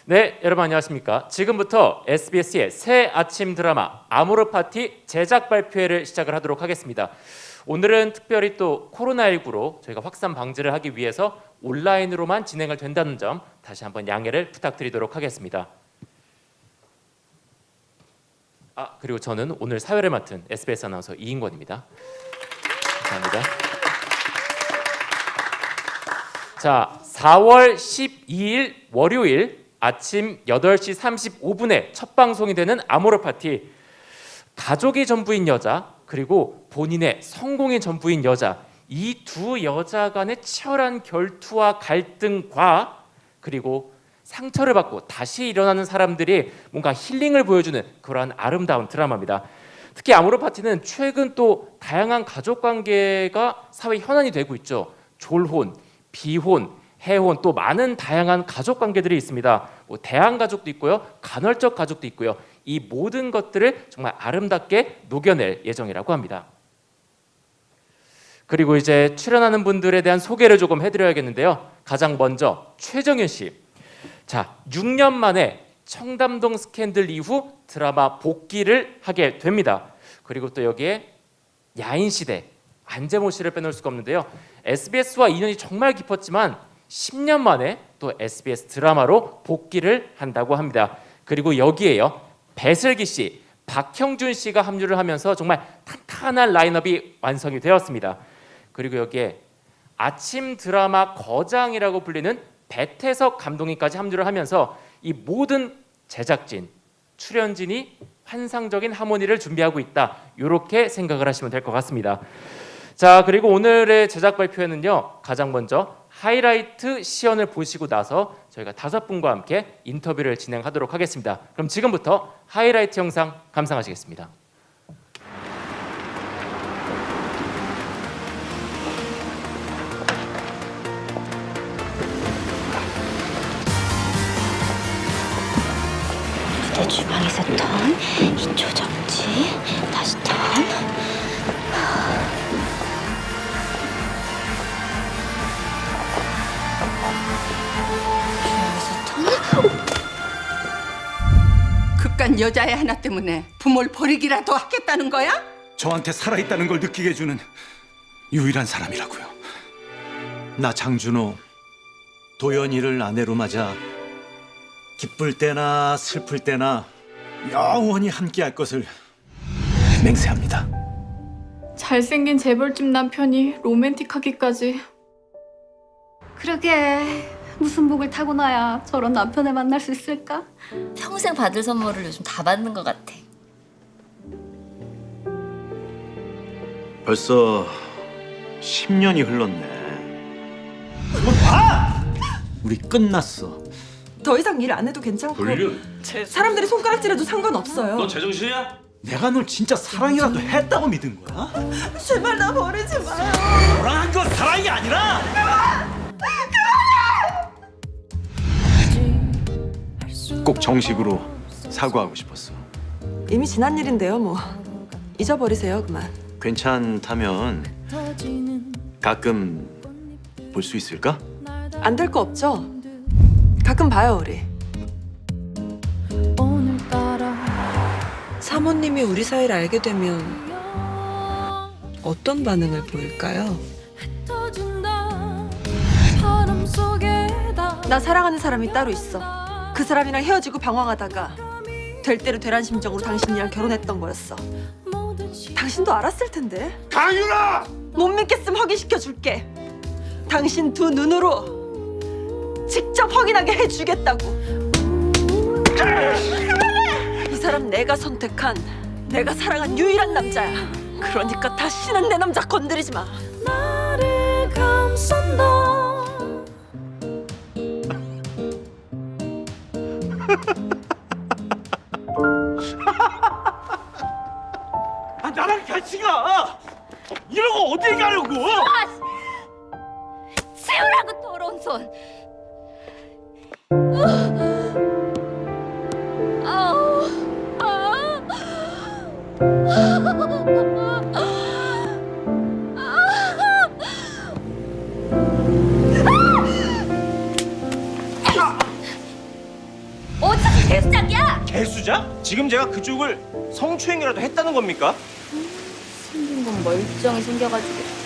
네, 여러분 안녕하십니까? 지금부터 SBS의 새 아침 드라마 아모르 파티 제작 발표회를 시작을 하도록 하겠습니다. 오늘은 특별히 또 코로나19로 저희가 확산 방지를 하기 위해서 온라인으로만 진행을 된다는 점 다시 한번 양해를 부탁드리도록 하겠습니다. 그리고 저는 오늘 사회를 맡은 SBS 아나운서 이인권입니다. 감사합니다. 자, 4월 12일 월요일 아침 8시 35분에 첫 방송이 되는 아모르 파티. 가족이 전부인 여자 그리고 본인의 성공이 전부인 여자, 이 두 여자 간의 치열한 결투와 갈등과 그리고 상처를 받고 다시 일어나는 사람들이 뭔가 힐링을 보여주는 그러한 아름다운 드라마입니다. 특히 아모르 파티는 최근 또 다양한 가족 관계가 사회 현안이 되고 있죠. 졸혼, 비혼, 해혼, 또 많은 다양한 가족 관계들이 있습니다. 대한 가족도 있고요, 간헐적 가족도 있고요. 이 모든 것들을 정말 아름답게 녹여낼 예정이라고 합니다. 그리고 이제 출연하는 분들에 대한 소개를 조금 해드려야겠는데요. 가장 먼저 최정윤 씨. 자, 6년 만에 청담동 스캔들 이후 드라마 복귀를 하게 됩니다. 그리고 또 여기에 야인시대 안재모 씨를 빼놓을 수가 없는데요. SBS와 인연이 정말 깊었지만 10년 만에 또 SBS 드라마로 복귀를 한다고 합니다. 그리고 여기에요, 배슬기 씨, 박형준 씨가 합류를 하면서 정말 탄탄한 라인업이 완성이 되었습니다. 그리고 여기에 아침 드라마 거장이라고 불리는 배태석 감독님까지 합류를 하면서 이 모든 제작진, 출연진이 환상적인 하모니를 준비하고 있다, 이렇게 생각을 하시면 될 것 같습니다. 자, 그리고 오늘의 제작 발표회는요, 가장 먼저 하이라이트 시연을 보시고 나서 저희가 5분과 함께 인터뷰를 진행하도록 하겠습니다. 그럼 지금부터 하이라이트 영상 감상하시겠습니다. 그때 주방에서 턴, 2초 정지, 다시 턴. 그깟 여자애 하나 때문에 부모를 버리기라도 하겠다는 거야? 저한테 살아있다는 걸 느끼게 해주는 유일한 사람이라고요. 나 장준호, 도연이를 아내로 맞아 기쁠 때나 슬플 때나 영원히 함께할 것을 맹세합니다. 잘생긴 재벌집 남편이 로맨틱하기까지. 그러게, 무슨 복을 타고나야 저런 남편을 만날 수 있을까? 평생 받을 선물을 요즘 다 받는 것 같아. 벌써 10년이 흘렀네. 봐! 우리 끝났어. 더 이상 일 안 해도 괜찮고 사람들이 손가락질해도 상관없어요. 너 제정신이야? 내가 널 진짜 사랑이라도 했다고 믿은 거야? 제발 나 버리지 마요. 너랑 한 건 사랑이 아니라 꼭 정식으로 사과하고 싶었어. 이미 지난 일인데요, 뭐. 잊어버리세요, 그만. 괜찮다면 가끔 볼 수 있을까? 안 될 거 없죠? 가끔 봐요, 우리. 사모님이 우리 사이를 알게 되면 어떤 반응을 보일까요? 나 사랑하는 사람이 따로 있어. 그 사람이랑 헤어지고 방황하다가 될 대로 되란 심정으로 당신이랑 결혼했던 거였어. 당신도 알았을 텐데. 강윤아! 못 믿겠으면 확인시켜 줄게. 당신 두 눈으로 직접 확인하게 해주겠다고. 이 사람 내가 선택한, 내가 사랑한 유일한 남자야. 그러니까 다시는 내 남자 건드리지 마. 나를 감싼다. 나랑 같이 가! 이러고 어딜 가려고! 세우라고 더러운 손. 개수작이야. 개수작? 지금 제가 그쪽을 성추행이라도 했다는 겁니까? 생긴 건 멀쩡히 생겨가지고.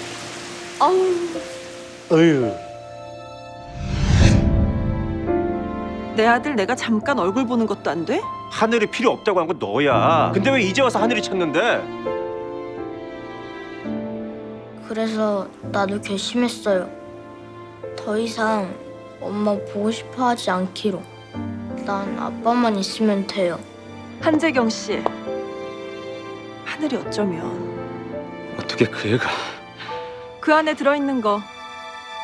내 아들 내가 잠깐 얼굴 보는 것도 안 돼? 하늘이 필요 없다고 한 건 너야. 근데 왜 이제 와서 하늘이 찾는데? 그래서 나도 결심했어요. 더 이상 엄마 보고 싶어 하지 않기로. 난 아빠만 있으면 돼요. 한재경 씨, 하늘이 어쩌면 어떻게 그 애가... 그 안에 들어있는 거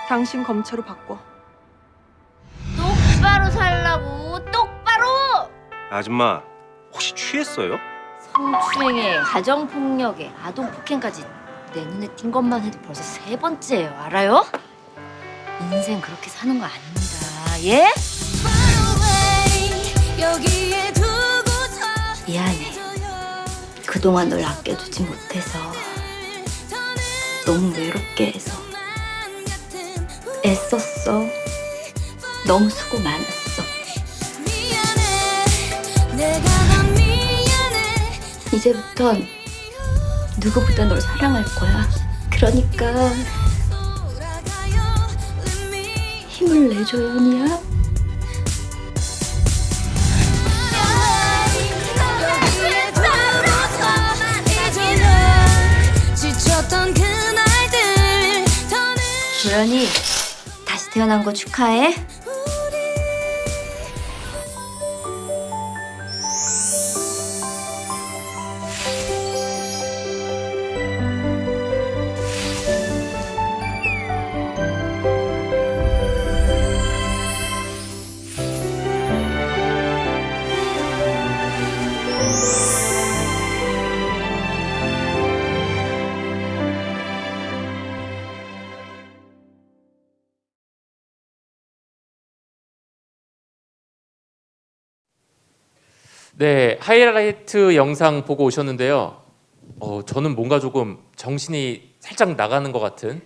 당신 검체로 바꿔. 똑바로 살라고, 똑바로! 아줌마, 혹시 취했어요? 성추행에 가정폭력에 아동폭행까지 내 눈에 띈 것만 해도 벌써 3번째예요. 알아요? 인생 그렇게 사는 거 아닙니다. 예? 미안해. 그동안 널 아껴주지 못해서 너무 외롭게 해서 애썼어. 너무 수고 많았어. 이제부턴 누구보다 널 사랑할 거야. 그러니까 힘을 내줘, 연이야. 조연이 다시 태어난 거 축하해. 네, 하이라이트 영상 보고 오셨는데요. 저는 뭔가 조금 정신이 살짝 나가는 것 같은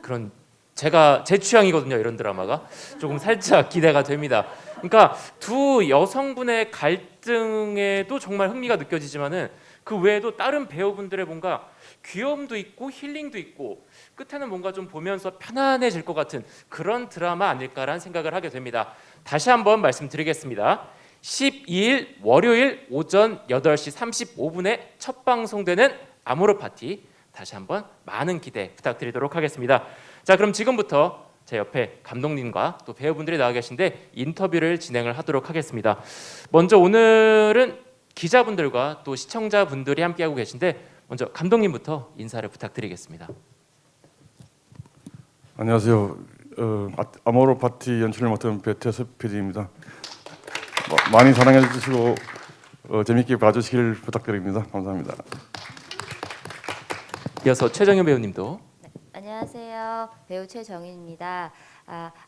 그런 제 취향이거든요. 이런 드라마가 조금 살짝 기대가 됩니다. 그러니까 두 여성분의 갈등에도 정말 흥미가 느껴지지만은 그 외에도 다른 배우분들의 뭔가 귀여움도 있고 힐링도 있고 끝에는 뭔가 좀 보면서 편안해질 것 같은 그런 드라마 아닐까라는 생각을 하게 됩니다. 다시 한번 말씀드리겠습니다. 12일 월요일 오전 8시 35분에 첫 방송되는 아모르 파티, 다시 한번 많은 기대 부탁드리도록 하겠습니다. 자, 그럼 지금부터 제 옆에 감독님과 또 배우분들이 나와 계신데 인터뷰를 진행을 하도록 하겠습니다. 먼저 오늘은 기자분들과 또 시청자분들이 함께하고 계신데 먼저 감독님부터 인사를 부탁드리겠습니다. 안녕하세요. 아모르 파티 연출을 맡은 배태섭 PD입니다. 많이 사랑해 주시고 재밌게 봐주시길 부탁드립니다. 감사합니다. 이어서 최정현 배우님도. 네, 안녕하세요. 배우 최정인입니다.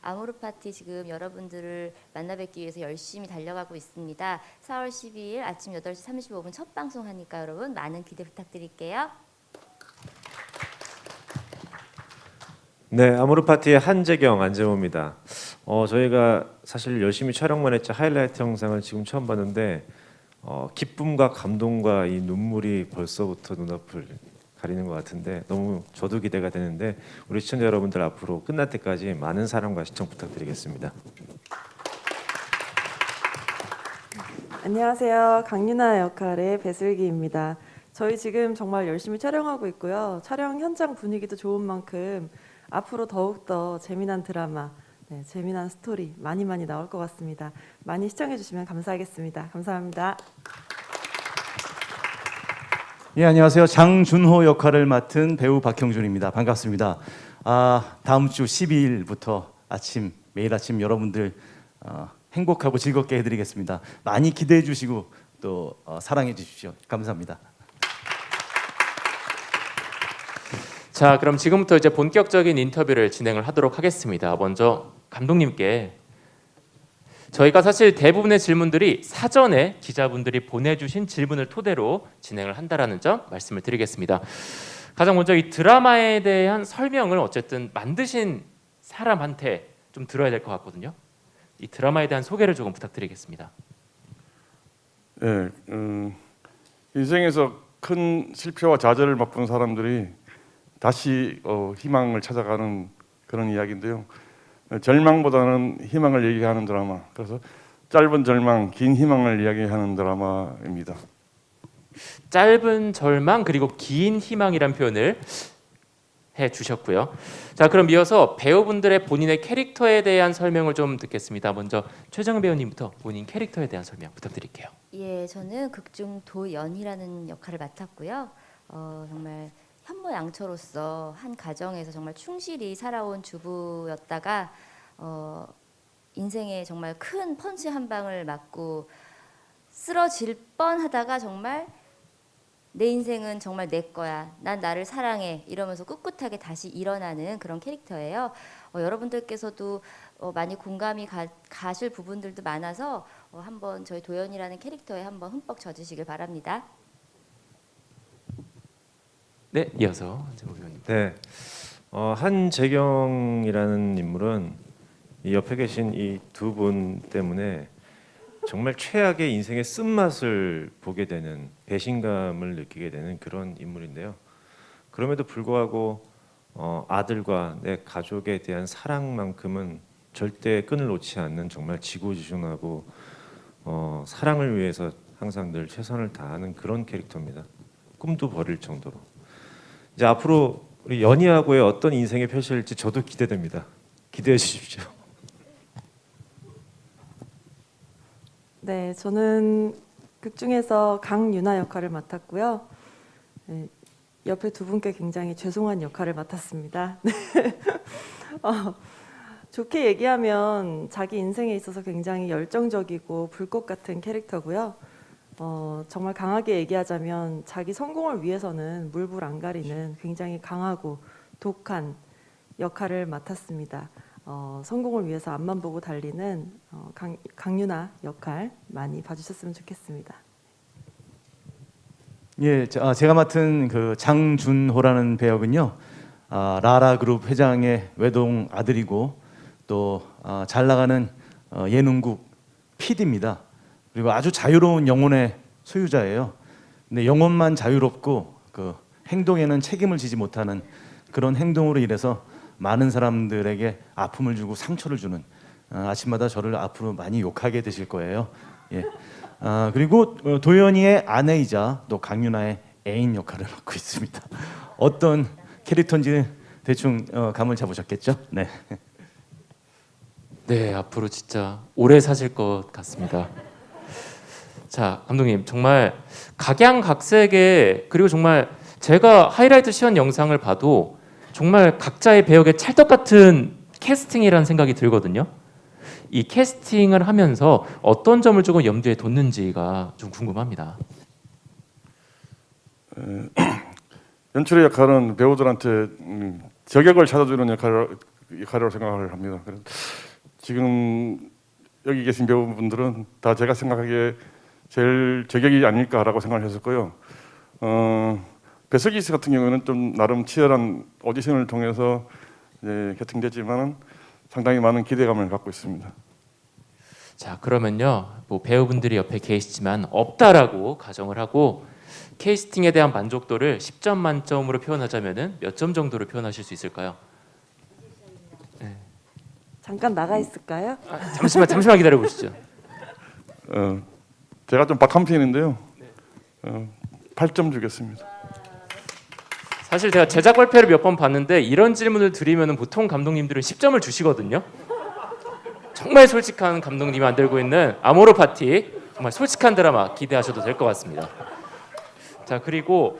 아모르 파티 지금 여러분들을 만나 뵙기 위해서 열심히 달려가고 있습니다. 4월 12일 아침 8시 35분 첫 방송하니까 여러분 많은 기대 부탁드릴게요. 네, 아모르 파티의 한재경, 안재모입니다. 저희가 사실 열심히 촬영만 했지 하이라이트 영상을 지금 처음 봤는데 기쁨과 감동과 이 눈물이 벌써부터 눈앞을 가리는 것 같은데 너무 저도 기대가 되는데 우리 시청자 여러분들 앞으로 끝날 때까지 많은 사랑과 시청 부탁드리겠습니다. 안녕하세요. 강유나 역할의 배슬기입니다. 저희 지금 정말 열심히 촬영하고 있고요. 촬영 현장 분위기도 좋은 만큼 앞으로 더욱더 재미난 드라마, 재미난 스토리 많이 나올 것 같습니다. 많이 시청해 주시면 감사하겠습니다. 감사합니다. 예, 안녕하세요. 장준호 역할을 맡은 배우 박형준입니다. 반갑습니다. 다음 주 12일부터 매일 아침 여러분들 행복하고 즐겁게 해드리겠습니다. 많이 기대해 주시고 또 사랑해 주십시오. 감사합니다. 자, 그럼 지금부터 이제 본격적인 인터뷰를 진행을 하도록 하겠습니다. 먼저 감독님께 저희가 사실 대부분의 질문들이 사전에 기자분들이 보내주신 질문을 토대로 진행을 한다라는 점 말씀을 드리겠습니다. 가장 먼저 이 드라마에 대한 설명을 어쨌든 만드신 사람한테 좀 들어야 될 것 같거든요. 이 드라마에 대한 소개를 조금 부탁드리겠습니다. 예, 인생에서 큰 실패와 좌절을 맛본 사람들이 다시 희망을 찾아가는 그런 이야기인데요. 절망보다는 희망을 얘기하는 드라마. 그래서 짧은 절망, 긴 희망을 이야기하는 드라마입니다. 짧은 절망 그리고 긴 희망이란 표현을 해주셨고요. 자, 그럼 이어서 배우분들의 본인의 캐릭터에 대한 설명을 좀 듣겠습니다. 먼저 최정은 배우님부터 본인 캐릭터에 대한 설명 부탁드릴게요. 예, 저는 극중 도연이라는 역할을 맡았고요. 정말 현모양처로서 한 가정에서 정말 충실히 살아온 주부였다가 인생에 정말 큰 펀치 한 방을 맞고 쓰러질 뻔하다가 정말 내 인생은 정말 내 거야. 난 나를 사랑해. 이러면서 꿋꿋하게 다시 일어나는 그런 캐릭터예요. 여러분들께서도 많이 공감이 가실 부분들도 많아서 한번 저희 도연이라는 캐릭터에 한번 흠뻑 젖으시길 바랍니다. 네, 이어서 한재모 배우님. 네, 한재경이라는 인물은 이 옆에 계신 이 두 분 때문에 정말 최악의 인생의 쓴맛을 보게 되는 배신감을 느끼게 되는 그런 인물인데요. 그럼에도 불구하고 아들과 내 가족에 대한 사랑만큼은 절대 끈을 놓지 않는 정말 지고지순하고 사랑을 위해서 항상 늘 최선을 다하는 그런 캐릭터입니다. 꿈도 버릴 정도로. 이제 앞으로 우리 연희하고의 어떤 인생의 펼쳐질지 저도 기대됩니다. 기대해 주십시오. 네, 저는 극 중에서 강유나 역할을 맡았고요. 네, 옆에 두 분께 굉장히 죄송한 역할을 맡았습니다. 좋게 얘기하면 자기 인생에 있어서 굉장히 열정적이고 불꽃 같은 캐릭터고요. 정말 강하게 얘기하자면 자기 성공을 위해서는 물불 안 가리는 굉장히 강하고 독한 역할을 맡았습니다. 성공을 위해서 앞만 보고 달리는 강유나 역할 많이 봐주셨으면 좋겠습니다. 예, 제가 맡은 그 장준호라는 배역은요, 라라그룹 회장의 외동 아들이고 또 잘 나가는 예능국 PD입니다. 그리고 아주 자유로운 영혼의 소유자예요. 근데 영혼만 자유롭고 그 행동에는 책임을 지지 못하는 그런 행동으로 인해서 많은 사람들에게 아픔을 주고 상처를 주는, 아침마다 저를 앞으로 많이 욕하게 되실 거예요. 예. 그리고 도연이의 아내이자 또 강유나의 애인 역할을 맡고 있습니다. 어떤 캐릭터인지 대충 감을 잡으셨겠죠? 네. 네, 앞으로 진짜 오래 사실 것 같습니다. 자, 감독님 정말 각양각색의, 그리고 정말 제가 하이라이트 시연 영상을 봐도 정말 각자의 배역의 찰떡 같은 캐스팅이라는 생각이 들거든요. 이 캐스팅을 하면서 어떤 점을 조금 염두에 뒀는지가 좀 궁금합니다. 연출의 역할은 배우들한테 저격을 찾아주는 역할이라고 생각을 합니다. 그래서 지금 여기 계신 배우분들은 다 제가 생각하기에 제일 저격이 아닐까라고 생각을 했었고요. 배석희 씨 같은 경우는 좀 나름 치열한 오디션을 통해서 캐스팅됐지만은 상당히 많은 기대감을 갖고 있습니다. 자, 그러면요, 뭐 배우분들이 옆에 계시지만 없다라고 가정을 하고 캐스팅에 대한 만족도를 10점 만점으로 표현하자면은 몇 점 정도로 표현하실 수 있을까요? 네. 잠깐 나가 있을까요? 잠시만 기다려 보시죠. 제가 좀 박한 편인데요. 8점 주겠습니다. 사실 제가 제작 발표를 몇 번 봤는데 이런 질문을 드리면 보통 감독님들은 10점을 주시거든요. 정말 솔직한 감독님이 만들고 있는 아모르 파티, 정말 솔직한 드라마 기대하셔도 될 것 같습니다. 자, 그리고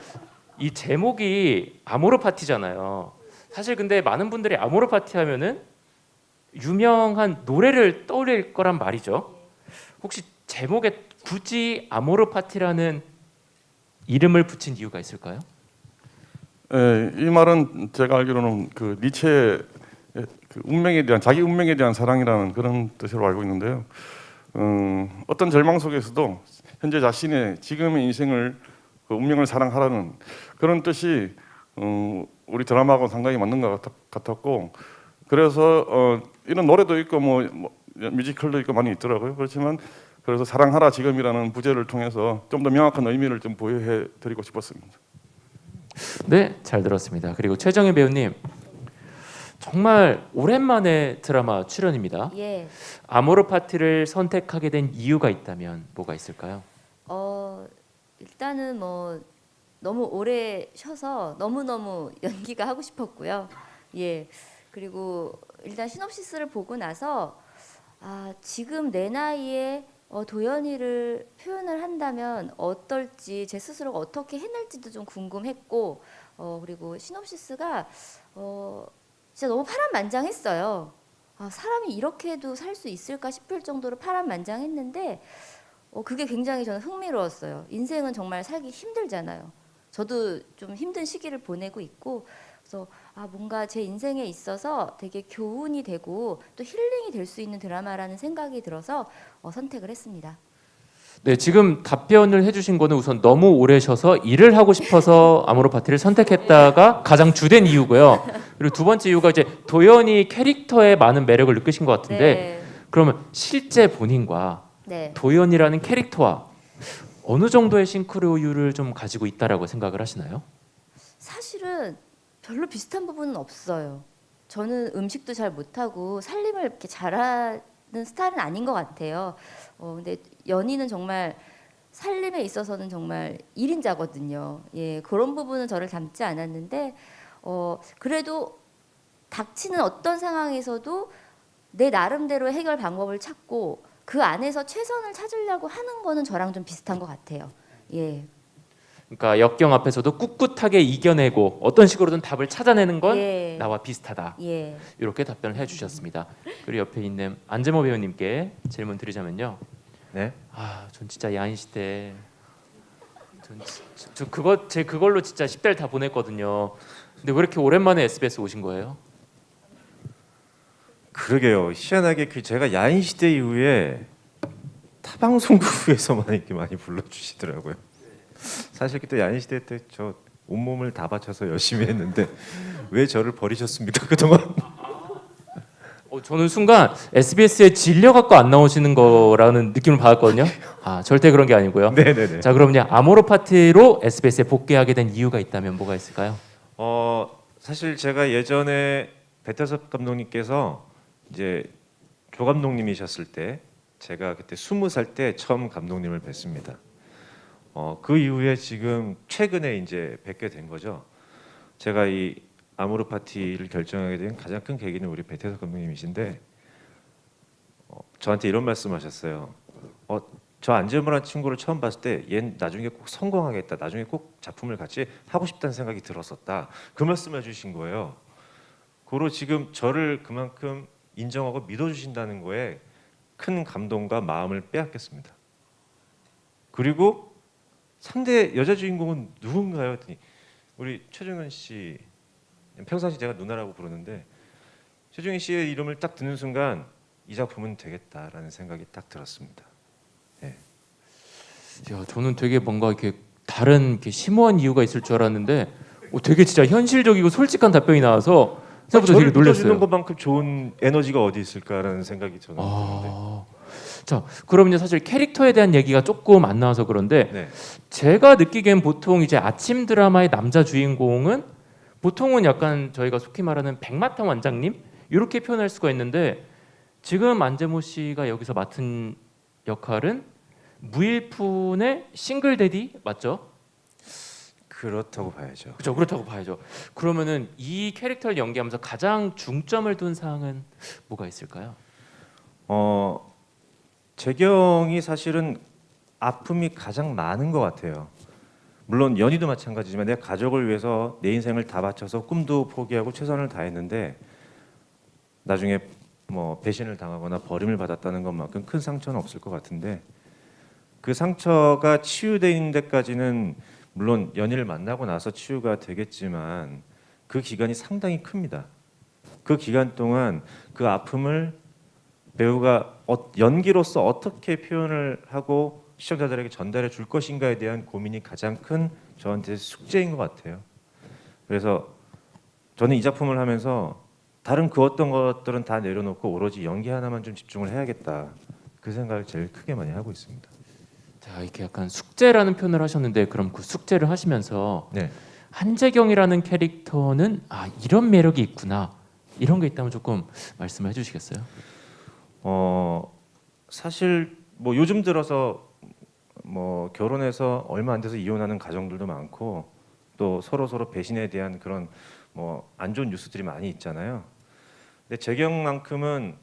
이 제목이 아모르 파티잖아요. 사실 근데 많은 분들이 아모르 파티 하면은 유명한 노래를 떠올릴 거란 말이죠. 혹시 제목에 굳이 아모르 파티라는 이름을 붙인 이유가 있을까요? 이 말은 제가 알기로는 그 니체의 그 운명에 대한, 자기 운명에 대한 사랑이라는 그런 뜻으로 알고 있는데요. 어떤 절망 속에서도 현재 자신의 지금의 인생을, 그 운명을 사랑하라는 그런 뜻이 우리 드라마하고 상당히 맞는 것 같았고, 그래서 이런 노래도 있고 뭐 뮤지컬도 있고 많이 있더라고요. 그렇지만 그래서 사랑하라 지금이라는 부제를 통해서 좀 더 명확한 의미를 좀 부여해 드리고 싶었습니다. 네, 잘 들었습니다. 그리고 최정희 배우님 정말 오랜만에 드라마 출연입니다. 예. 아모르 파티를 선택하게 된 이유가 있다면 뭐가 있을까요? 일단은 뭐 너무 오래 쉬어서 너무너무 연기가 하고 싶었고요. 예. 그리고 일단 시놉시스를 보고 나서 지금 내 나이에 도연이를 표현을 한다면 어떨지 제 스스로가 어떻게 해낼지도 좀 궁금했고 그리고 시놉시스가 진짜 너무 파란만장했어요. 사람이 이렇게도 살 수 있을까 싶을 정도로 파란만장했는데 그게 굉장히 저는 흥미로웠어요. 인생은 정말 살기 힘들잖아요. 저도 좀 힘든 시기를 보내고 있고 그래서 뭔가 제 인생에 있어서 되게 교훈이 되고 또 힐링이 될 수 있는 드라마라는 생각이 들어서 선택을 했습니다. 네, 지금 답변을 해주신 거는 우선 너무 오래 쉬어서 일을 하고 싶어서 아모르 파티를 선택했다가 가장 주된 이유고요. 그리고 두 번째 이유가 이제 도연이 캐릭터에 많은 매력을 느끼신 것 같은데 네. 그러면 실제 본인과 네. 도연이라는 캐릭터와 어느 정도의 싱크로율을 좀 가지고 있다라고 생각을 하시나요? 사실은 별로 비슷한 부분은 없어요. 저는 음식도 잘 못하고 살림을 이렇게 잘하는 스타일은 아닌 것 같아요. 근데 연희는 정말 살림에 있어서는 정말 1인자거든요. 예, 그런 부분은 저를 닮지 않았는데 그래도 닥치는 어떤 상황에서도 내 나름대로 해결 방법을 찾고 그 안에서 최선을 찾으려고 하는 거는 저랑 좀 비슷한 것 같아요. 예. 그러니까 역경 앞에서도 꿋꿋하게 이겨내고 어떤 식으로든 답을 찾아내는 건 예. 나와 비슷하다. 예. 이렇게 답변을 해주셨습니다. 그리고 옆에 있는 안재모 배우님께 질문 드리자면요. 네. 전 진짜 야인 시대, 제 그걸로 진짜 10대를 다 보냈거든요. 근데 왜 이렇게 오랜만에 SBS 오신 거예요? 그러게요. 희한하게 제가 야인 시대 이후에 타방송국에서만 이렇게 많이 불러주시더라고요. 사실 그때 야인 시대 때 저 온몸을 다 바쳐서 열심히 했는데 왜 저를 버리셨습니까 그동안? 저는 순간 SBS에 질려 갖고 안 나오시는 거라는 느낌을 받았거든요. 절대 그런 게 아니고요. 네네네. 자, 그럼요. 아모르 파티로 SBS에 복귀하게 된 이유가 있다면 뭐가 있을까요? 사실 제가 예전에 배태섭 감독님께서 이제 조 감독님이셨을 때 제가 그때 20살 때 처음 감독님을 뵀습니다. 그 이후에 지금 최근에 이제 뵙게 된 거죠. 제가 이 아모르 파티를 결정하게 된 가장 큰 계기는 우리 배태섭 감독님이신데 저한테 이런 말씀하셨어요. 저 안재무라는 친구를 처음 봤을 때 얘는 나중에 꼭 성공하겠다. 나중에 꼭 작품을 같이 하고 싶다는 생각이 들었었다. 그 말씀해 주신 거예요. 고로 지금 저를 그만큼 인정하고 믿어주신다는 거에 큰 감동과 마음을 빼앗겼습니다. 그리고 상대 여자 주인공은 누군가요? 했더니 우리 최정현 씨, 평상시 제가 누나라고 부르는데 최정현 씨의 이름을 딱 듣는 순간 이 작품은 되겠다라는 생각이 딱 들었습니다. 네. 야, 저는 되게 뭔가 이렇게 다른 이렇게 심오한 이유가 있을 줄 알았는데 되게 진짜 현실적이고 솔직한 답변이 나와서 생각보다 되게 놀랐어요. 믿어주는 것만큼 좋은 에너지가 어디 있을까라는 생각이 저는 드는데. 자, 그러면요 사실 캐릭터에 대한 얘기가 조금 안 나와서 그런데 네. 제가 느끼기엔 보통 이제 아침 드라마의 남자 주인공은 보통은 약간 저희가 속히 말하는 백마탄 원장님 이렇게 표현할 수가 있는데 지금 안재모 씨가 여기서 맡은 역할은 무일푼의 싱글 데디 맞죠? 그렇다고 봐야죠. 그렇죠, 그렇다고 봐야죠. 그러면은 이 캐릭터를 연기하면서 가장 중점을 둔 사항은 뭐가 있을까요? 재경이 사실은 아픔이 가장 많은 것 같아요. 물론 연희도 마찬가지지만 내가 가족을 위해서 내 인생을 다 바쳐서 꿈도 포기하고 최선을 다했는데 나중에 뭐 배신을 당하거나 버림을 받았다는 것만큼 큰 상처는 없을 것 같은데 그 상처가 치유되는 데까지는 물론 연희를 만나고 나서 치유가 되겠지만 그 기간이 상당히 큽니다. 그 기간 동안 그 아픔을 배우가 연기로서 어떻게 표현을 하고 시청자들에게 전달해 줄 것인가에 대한 고민이 가장 큰 저한테 숙제인 것 같아요. 그래서 저는 이 작품을 하면서 다른 그 어떤 것들은 다 내려놓고 오로지 연기 하나만 좀 집중을 해야겠다. 그 생각을 제일 크게 많이 하고 있습니다. 자, 이렇게 약간 숙제라는 표현을 하셨는데 그럼 그 숙제를 하시면서 네. 한재경이라는 캐릭터는 이런 매력이 있구나 이런 게 있다면 조금 말씀을 해주시겠어요? 사실 뭐 요즘 들어서 뭐 결혼해서 얼마 안 돼서 이혼하는 가정들도 많고 또 서로 배신에 대한 그런 뭐 안 좋은 뉴스들이 많이 있잖아요. 근데 재경만큼은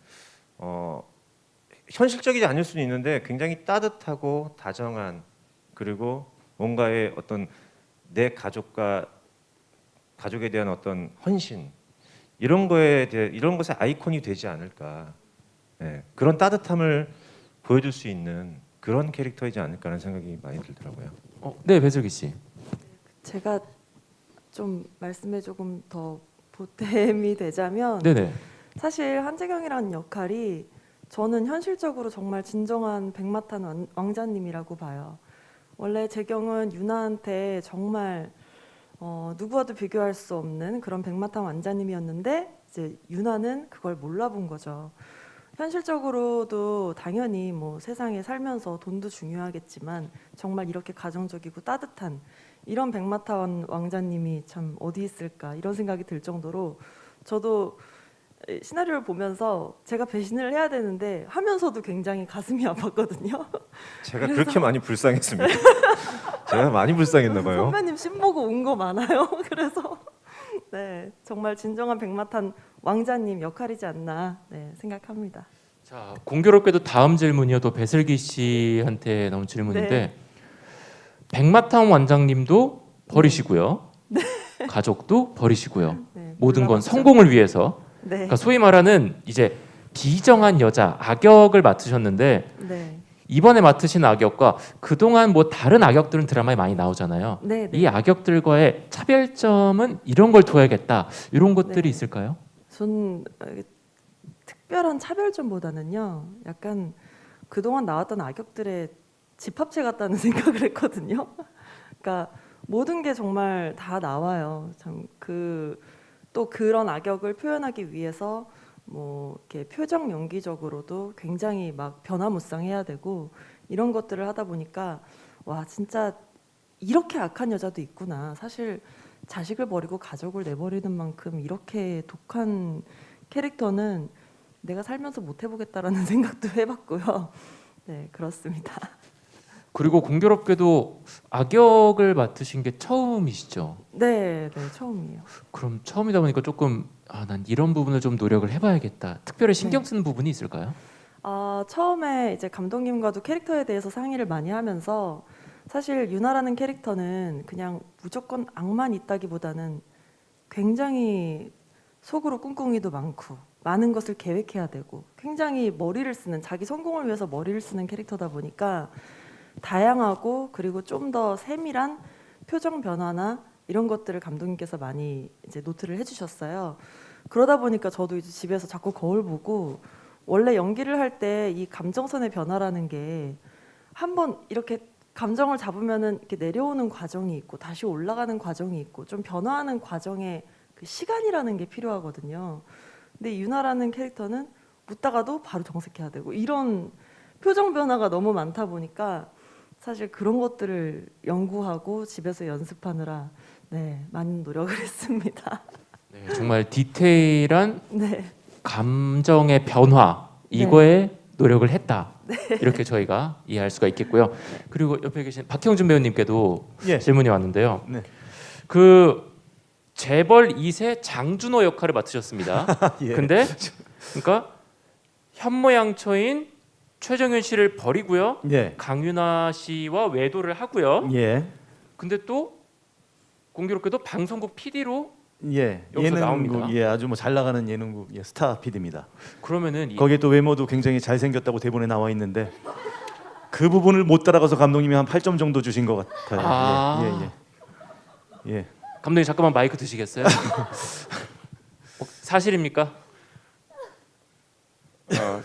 현실적이지 않을 수는 있는데 굉장히 따뜻하고 다정한 그리고 뭔가의 어떤 내 가족에 대한 어떤 헌신 이런 것의 아이콘이 되지 않을까. 네, 그런 따뜻함을 보여줄 수 있는 그런 캐릭터이지 않을까라는 생각이 많이 들더라고요. 네, 배슬기 씨. 제가 좀 말씀에 조금 더 보탬이 되자면 네네. 사실 한재경이라는 역할이 저는 현실적으로 정말 진정한 백마탄 왕자님이라고 봐요. 원래 재경은 유나한테 정말 누구와도 비교할 수 없는 그런 백마탄 왕자님이었는데 이제 유나는 그걸 몰라본 거죠. 현실적으로도 당연히 뭐 세상에 살면서 돈도 중요하겠지만 정말 이렇게 가정적이고 따뜻한 이런 백마탄 왕자님이 참 어디 있을까 이런 생각이 들 정도로 저도 시나리오를 보면서 제가 배신을 해야 되는데 하면서도 굉장히 가슴이 아팠거든요. 제가 그렇게 많이 불쌍했습니다. 제가 많이 불쌍했나 봐요. 선배님 신 보고 운 거 많아요. 그래서 네, 정말 진정한 백마탄 왕자님 역할이지 않나 생각합니다. 자, 공교롭게도 다음 질문이요. 또 배슬기 씨한테 나온 질문인데 네. 백마탄 원장님도 버리시고요. 가족도 버리시고요. 네, 모든 건 몰라봤죠. 성공을 위해서. 네. 그러니까 소위 말하는 이제 비정한 여자 악역을 맡으셨는데 네. 이번에 맡으신 악역과 그동안 뭐 다른 악역들은 드라마에 많이 나오잖아요. 네, 네. 이 악역들과의 차별점은 이런 걸 둬야겠다. 이런 것들이 있을까요? 전 특별한 차별점보다는요. 약간 그동안 나왔던 악역들의 집합체 같다는 생각을 했거든요. 그러니까 모든 게 정말 다 나와요. 참 또 그런 악역을 표현하기 위해서 뭐 이렇게 표정 연기적으로도 굉장히 막 변화무쌍해야 되고 이런 것들을 하다 보니까 와 진짜 이렇게 악한 여자도 있구나. 사실 자식을 버리고 가족을 내버리는 만큼 이렇게 독한 캐릭터는 내가 살면서 못 해보겠다라는 생각도 해봤고요. 네, 그렇습니다. 그리고 공교롭게도 악역을 맡으신 게 처음이시죠? 네, 처음이에요. 그럼 처음이다 보니까 조금 난 이런 부분을 좀 노력을 해봐야겠다. 특별히 신경 네. 쓰는 부분이 있을까요? 처음에 이제 감독님과도 캐릭터에 대해서 상의를 많이 하면서 사실 유나라는 캐릭터는 그냥 무조건 악만 있다기보다는 굉장히 속으로 꿍꿍이도 많고 많은 것을 계획해야 되고 굉장히 머리를 쓰는 자기 성공을 위해서 머리를 쓰는 캐릭터다 보니까 다양하고 그리고 좀 더 세밀한 표정 변화나 이런 것들을 감독님께서 많이 이제 노트를 해주셨어요. 그러다 보니까 저도 이제 집에서 자꾸 거울 보고 원래 연기를 할 때 이 감정선의 변화라는 게 한번 이렇게 감정을 잡으면은 이렇게 내려오는 과정이 있고 다시 올라가는 과정이 있고 좀 변화하는 과정에 그 시간이라는 게 필요하거든요. 근데 유나라는 캐릭터는 묻다가도 바로 정색해야 되고 이런 표정 변화가 너무 많다 보니까 사실 그런 것들을 연구하고 집에서 연습하느라 많은 노력을 했습니다. 네, 정말 디테일한 네. 감정의 변화 이거에 노력을 했다. 이렇게 저희가 이해할 수가 있겠고요. 그리고 옆에 계신 박형준 배우님께도 질문이 왔는데요. 네. 그 재벌 2세 장준호 역할을 맡으셨습니다. 근데 그러니까 현모양처인 최정윤 씨를 버리고요. 강윤아 씨와 외도를 하고요. 근데 또 공교롭게도 방송국 PD로 여기서 나옵니다. 예능국 아주 뭐 잘 나가는 예능국 스타 PD입니다. 그러면은 거기에 또 외모도 굉장히 잘생겼다고 대본에 나와 있는데 그 부분을 못 따라가서 감독님이 한 8점 정도 주신 것 같아요. 예. 감독님 잠깐만 마이크 드시겠어요? 사실입니까?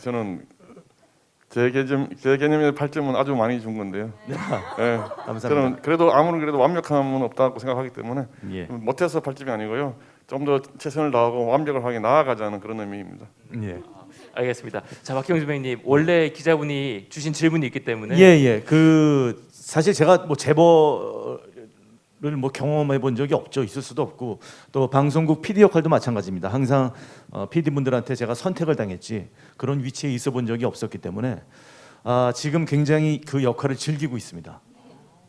저는 제 개념의 8점은 아주 많이 준 건데요. 감사합니다. 저는 아무런 그래도 완벽함은 없다고 생각하기 때문에 못해서 8점이 아니고요. 좀 더 최선을 다하고 완벽하게 나아가자는 그런 의미입니다. 알겠습니다. 자, 박형준 배우님 원래 기자분이 주신 질문이 있기 때문에 예. 그 사실 제가 뭐 제보를 뭐 경험해 본 적이 없죠. 있을 수도 없고 또 방송국 PD 역할도 마찬가지입니다. 항상 PD 분들한테 제가 선택을 당했지 그런 위치에 있어 본 적이 없었기 때문에 지금 굉장히 그 역할을 즐기고 있습니다.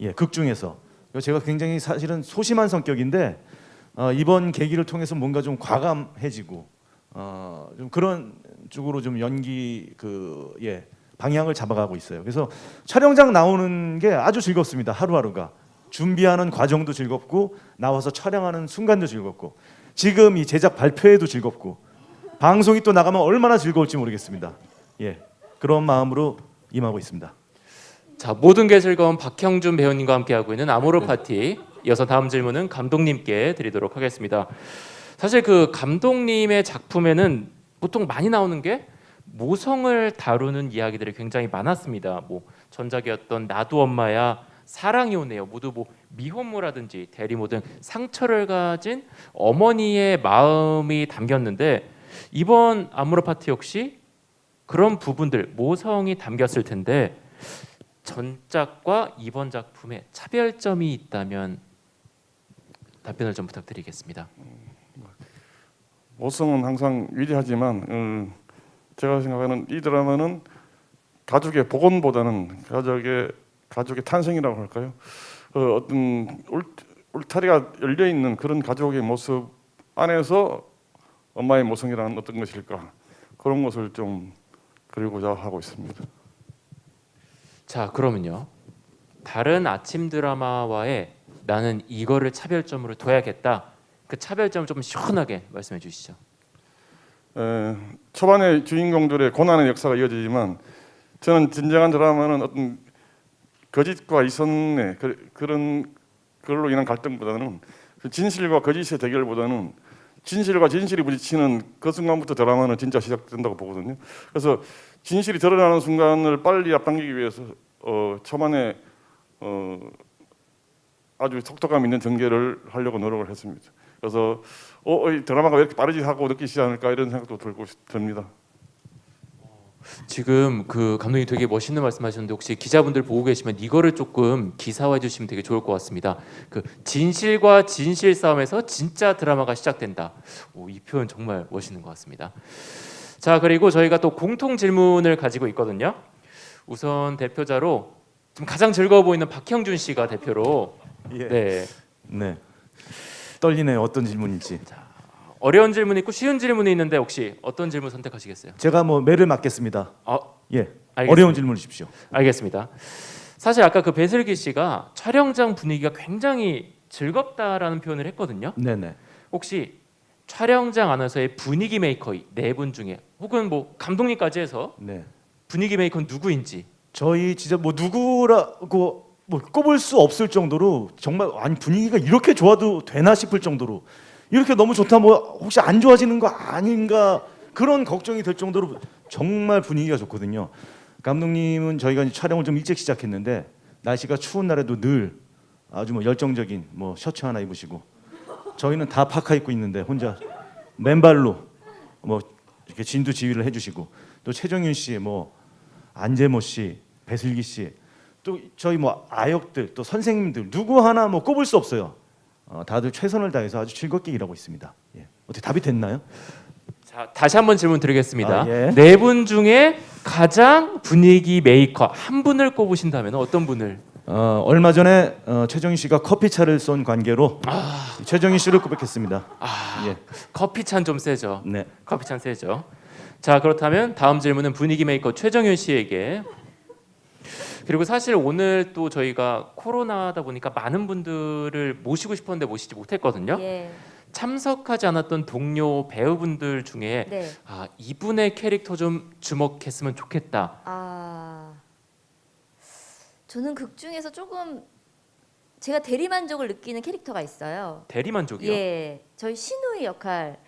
예, 극 중에서 제가 굉장히 사실은 소심한 성격인데 이번 계기를 통해서 뭔가 좀 과감해지고 좀 그런 쪽으로 좀 연기 방향을 잡아가고 있어요. 그래서 촬영장 나오는 게 아주 즐겁습니다. 하루하루가 준비하는 과정도 즐겁고 나와서 촬영하는 순간도 즐겁고 지금 이 제작 발표회도 즐겁고 방송이 또 나가면 얼마나 즐거울지 모르겠습니다. 예, 그런 마음으로 임하고 있습니다. 자, 모든 게 즐거운 박형준 배우님과 함께하고 있는 아모르 파티. 이어서 다음 질문은 감독님께 드리도록 하겠습니다. 사실 그 감독님의 작품에는 보통 많이 나오는 게 모성을 다루는 이야기들이 굉장히 많았습니다. 뭐 전작이었던 나도 엄마야, 사랑이 오네요. 모두 뭐 미혼모라든지 대리모 등 상처를 가진 어머니의 마음이 담겼는데 이번 아모르 파티 역시 그런 부분들 모성이 담겼을 텐데 전작과 이번 작품에 차별점이 있다면 답변을 좀 부탁드리겠습니다. 모성은 항상 위대하지만 제가 생각하는 이 드라마는 가족의 복원보다는 가족의 탄생이라고 할까요? 어떤 울타리가 열려 있는 그런 가족의 모습 안에서 엄마의 모성이라는 어떤 것일까 그런 것을 좀 그리고자 하고 있습니다. 자, 그러면요. 다른 아침 드라마와의 나는 이거를 차별점으로 둬야겠다. 그 차별점을 좀 시원하게 말씀해 주시죠. 초반에 주인공들의 고난의 역사가 이어지지만 저는 진정한 드라마는 어떤 거짓과 이성의 그런 걸로 인한 갈등보다는 진실과 거짓의 대결보다는 진실과 진실이 부딪히는 그 순간부터 드라마는 진짜 시작된다고 보거든요. 그래서 진실이 드러나는 순간을 빨리 앞당기기 위해서 초반에 아주 속도감 있는 전개를 하려고 노력을 했습니다. 그래서 이 드라마가 왜 이렇게 빠르지 하고 느끼시지 않을까 이런 생각도 듭니다. 지금 그 감독님 되게 멋있는 말씀하셨는데 혹시 기자분들 보고 계시면 이거를 조금 기사화해 주시면 되게 좋을 것 같습니다. 그 진실과 진실 싸움에서 진짜 드라마가 시작된다. 이 표현 정말 멋있는 것 같습니다. 자, 그리고 저희가 또 공통 질문을 가지고 있거든요. 우선 대표자로 지금 가장 즐거워 보이는 박형준 씨가 대표로 네. 떨리네요. 어떤 질문인지. 어려운 질문이 있고 쉬운 질문이 있는데 혹시 어떤 질문 선택하시겠어요? 제가 뭐 매를 맞겠습니다. 예. 알겠습니다. 어려운 질문 주십시오. 알겠습니다. 사실 아까 그 배슬기 씨가 촬영장 분위기가 굉장히 즐겁다라는 표현을 했거든요. 네네. 혹시 촬영장 안에서의 분위기 메이커 네 분 중에 혹은 뭐 감독님까지 해서 분위기 메이커는 누구인지 저희 진짜 뭐 누구라고 뭐 꼽을 수 없을 정도로 정말 아니 분위기가 이렇게 좋아도 되나 싶을 정도로 이렇게 너무 좋다 뭐 혹시 안 좋아지는 거 아닌가 그런 걱정이 될 정도로 정말 분위기가 좋거든요. 감독님은 저희가 이제 촬영을 좀 일찍 시작했는데 날씨가 추운 날에도 늘 아주 뭐 열정적인 뭐 셔츠 하나 입으시고 저희는 다 파카 입고 있는데 혼자 맨발로 뭐 이렇게 진두지휘를 해주시고 또 최정윤 씨, 뭐 안재모 씨, 배슬기 씨, 또 저희 뭐 아역들 또 선생님들 누구 하나 뭐 꼽을 수 없어요. 다들 최선을 다해서 아주 즐겁게 일하고 있습니다. 예. 어떻게 답이 됐나요? 자, 다시 한번 질문 드리겠습니다. 예. 네 분 중에 가장 분위기 메이커 한 분을 꼽으신다면 어떤 분을? 얼마 전에 최정희 씨가 커피차를 쏜 관계로 최정희 씨를 꼽겠습니다. 예. 커피찬 좀 세죠. 네. 커피찬 세죠. 자, 그렇다면 다음 질문은 분위기 메이커 최정윤 씨에게. 그리고 사실 오늘 또 저희가 코로나다 보니까 많은 분들을 모시고 싶었는데 모시지 못했거든요. 참석하지 않았던 동료 배우분들 중에 이분의 캐릭터 좀 주목했으면 좋겠다. 저는 극 중에서 조금 제가 대리만족을 느끼는 캐릭터가 있어요. 대리만족이요? 예, 저희 신우이 역할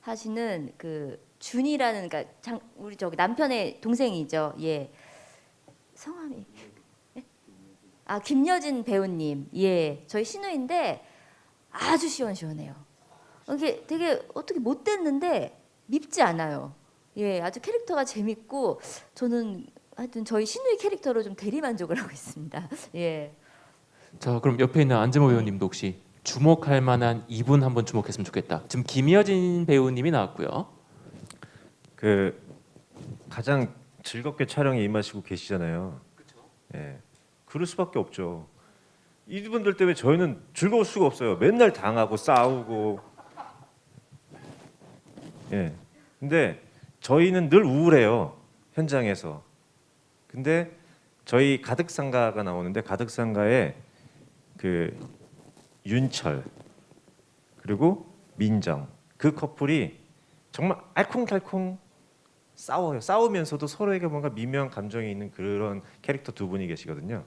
하시는 그 준이라는 그러니까 우리 저기 남편의 동생이죠. 예, 성함이 김여진 배우님. 예, 저희 신우인데 아주 시원시원해요. 이게 되게 어떻게 못됐는데 밉지 않아요. 예, 아주 캐릭터가 재밌고 저는 하여튼 저희 신우이 캐릭터로 좀 대리 만족을 하고 있습니다. 예. 자, 그럼 옆에 있는 안재모 배우님도 혹시 주목할 만한 이분 한번 주목했으면 좋겠다. 지금 김여진 배우님이 나왔고요. 그 가장 즐겁게 촬영에 임하시고 계시잖아요. 예, 그럴 수밖에 없죠. 이분들 때문에 저희는 즐거울 수가 없어요. 맨날 당하고 싸우고. 예, 근데 저희는 늘 우울해요, 현장에서. 근데 저희 가득상가가 나오는데 가득상가에 그 윤철 그리고 민정 그 커플이 정말 알콩달콩 싸워요. 싸우면서도 서로에게 뭔가 미묘한 감정이 있는 그런 캐릭터 두 분이 계시거든요.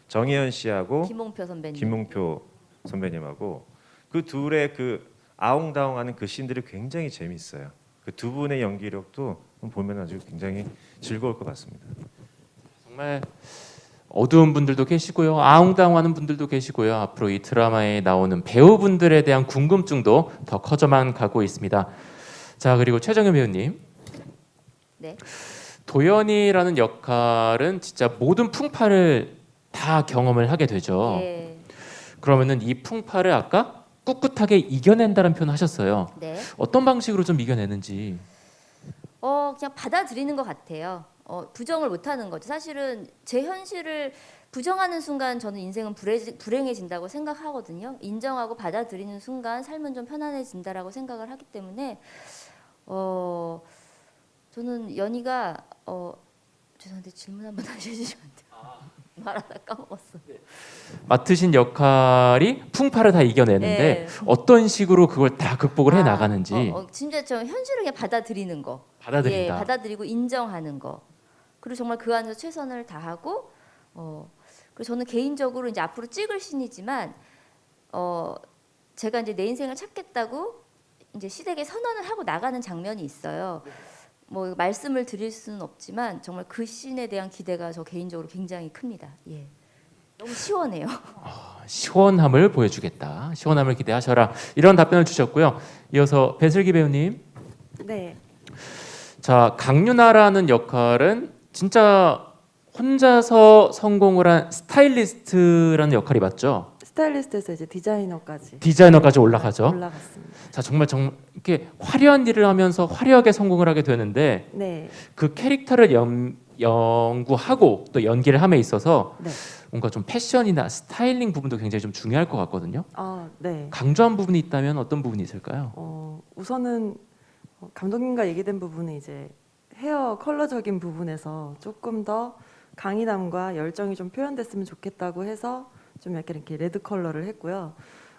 정혜연 씨하고 김홍표 선배님하고 그 둘의 그 아웅다웅하는 그 씬들이 굉장히 재밌어요. 그 두 분의 연기력도 보면 아주 굉장히 즐거울 것 같습니다. 정말 어두운 분들도 계시고요, 아웅다웅하는 분들도 계시고요. 앞으로 이 드라마에 나오는 배우분들에 대한 궁금증도 더 커져만 가고 있습니다. 자, 그리고 최정현 배우님. 네. 도연이라는 역할은 진짜 모든 풍파를 다 경험을 하게 되죠. 예. 그러면은 이 풍파를 아까 꿋꿋하게 이겨낸다는 표현 하셨어요. 네. 어떤 방식으로 좀 이겨내는지. 그냥 받아들이는 것 같아요. 부정을 못하는 거죠. 사실은 제 현실을 부정하는 순간 저는 인생은 불행해진다고 생각하거든요. 인정하고 받아들이는 순간 삶은 좀 편안해진다라고 생각을 하기 때문에 저는 연희가 죄송한데 질문 한번 다시 해주시면 안 돼요? 말하다 까먹었어. 맡으신 역할이 풍파를 다 이겨내는데 네. 어떤 식으로 그걸 다 극복을 해 나가는지. 진짜 저 현실을 그냥 받아들이는 거. 받아들인다. 예, 받아들이고 인정하는 거. 그리고 정말 그 안에서 최선을 다하고 그리고 저는 개인적으로 이제 앞으로 찍을 신이지만 제가 이제 내 인생을 찾겠다고 이제 시댁에 선언을 하고 나가는 장면이 있어요. 뭐 말씀을 드릴 수는 없지만 정말 그 씬에 대한 기대가 저 개인적으로 굉장히 큽니다. 예. 너무 시원해요. 시원함을 보여주겠다. 시원함을 기대하셔라. 이런 답변을 주셨고요. 이어서 배슬기 배우님. 네. 자, 강유나라는 역할은 진짜 혼자서 성공을 한 스타일리스트라는 역할이 맞죠? 스타일리스트에서 이제 디자이너까지 올라가죠. 올라갔습니다. 자, 정말 이렇게 화려한 일을 하면서 화려하게 성공을 하게 되는데 네. 그 캐릭터를 연구하고 또 연기를 함에 있어서 네. 뭔가 좀 패션이나 스타일링 부분도 굉장히 좀 중요할 것 같거든요. 네. 강조한 부분이 있다면 어떤 부분이 있을까요? 우선은 감독님과 얘기된 부분은 이제 헤어 컬러적인 부분에서 조금 더 강인함과 열정이 좀 표현됐으면 좋겠다고 해서 좀 약간 이렇게 레드 컬러를 했고요.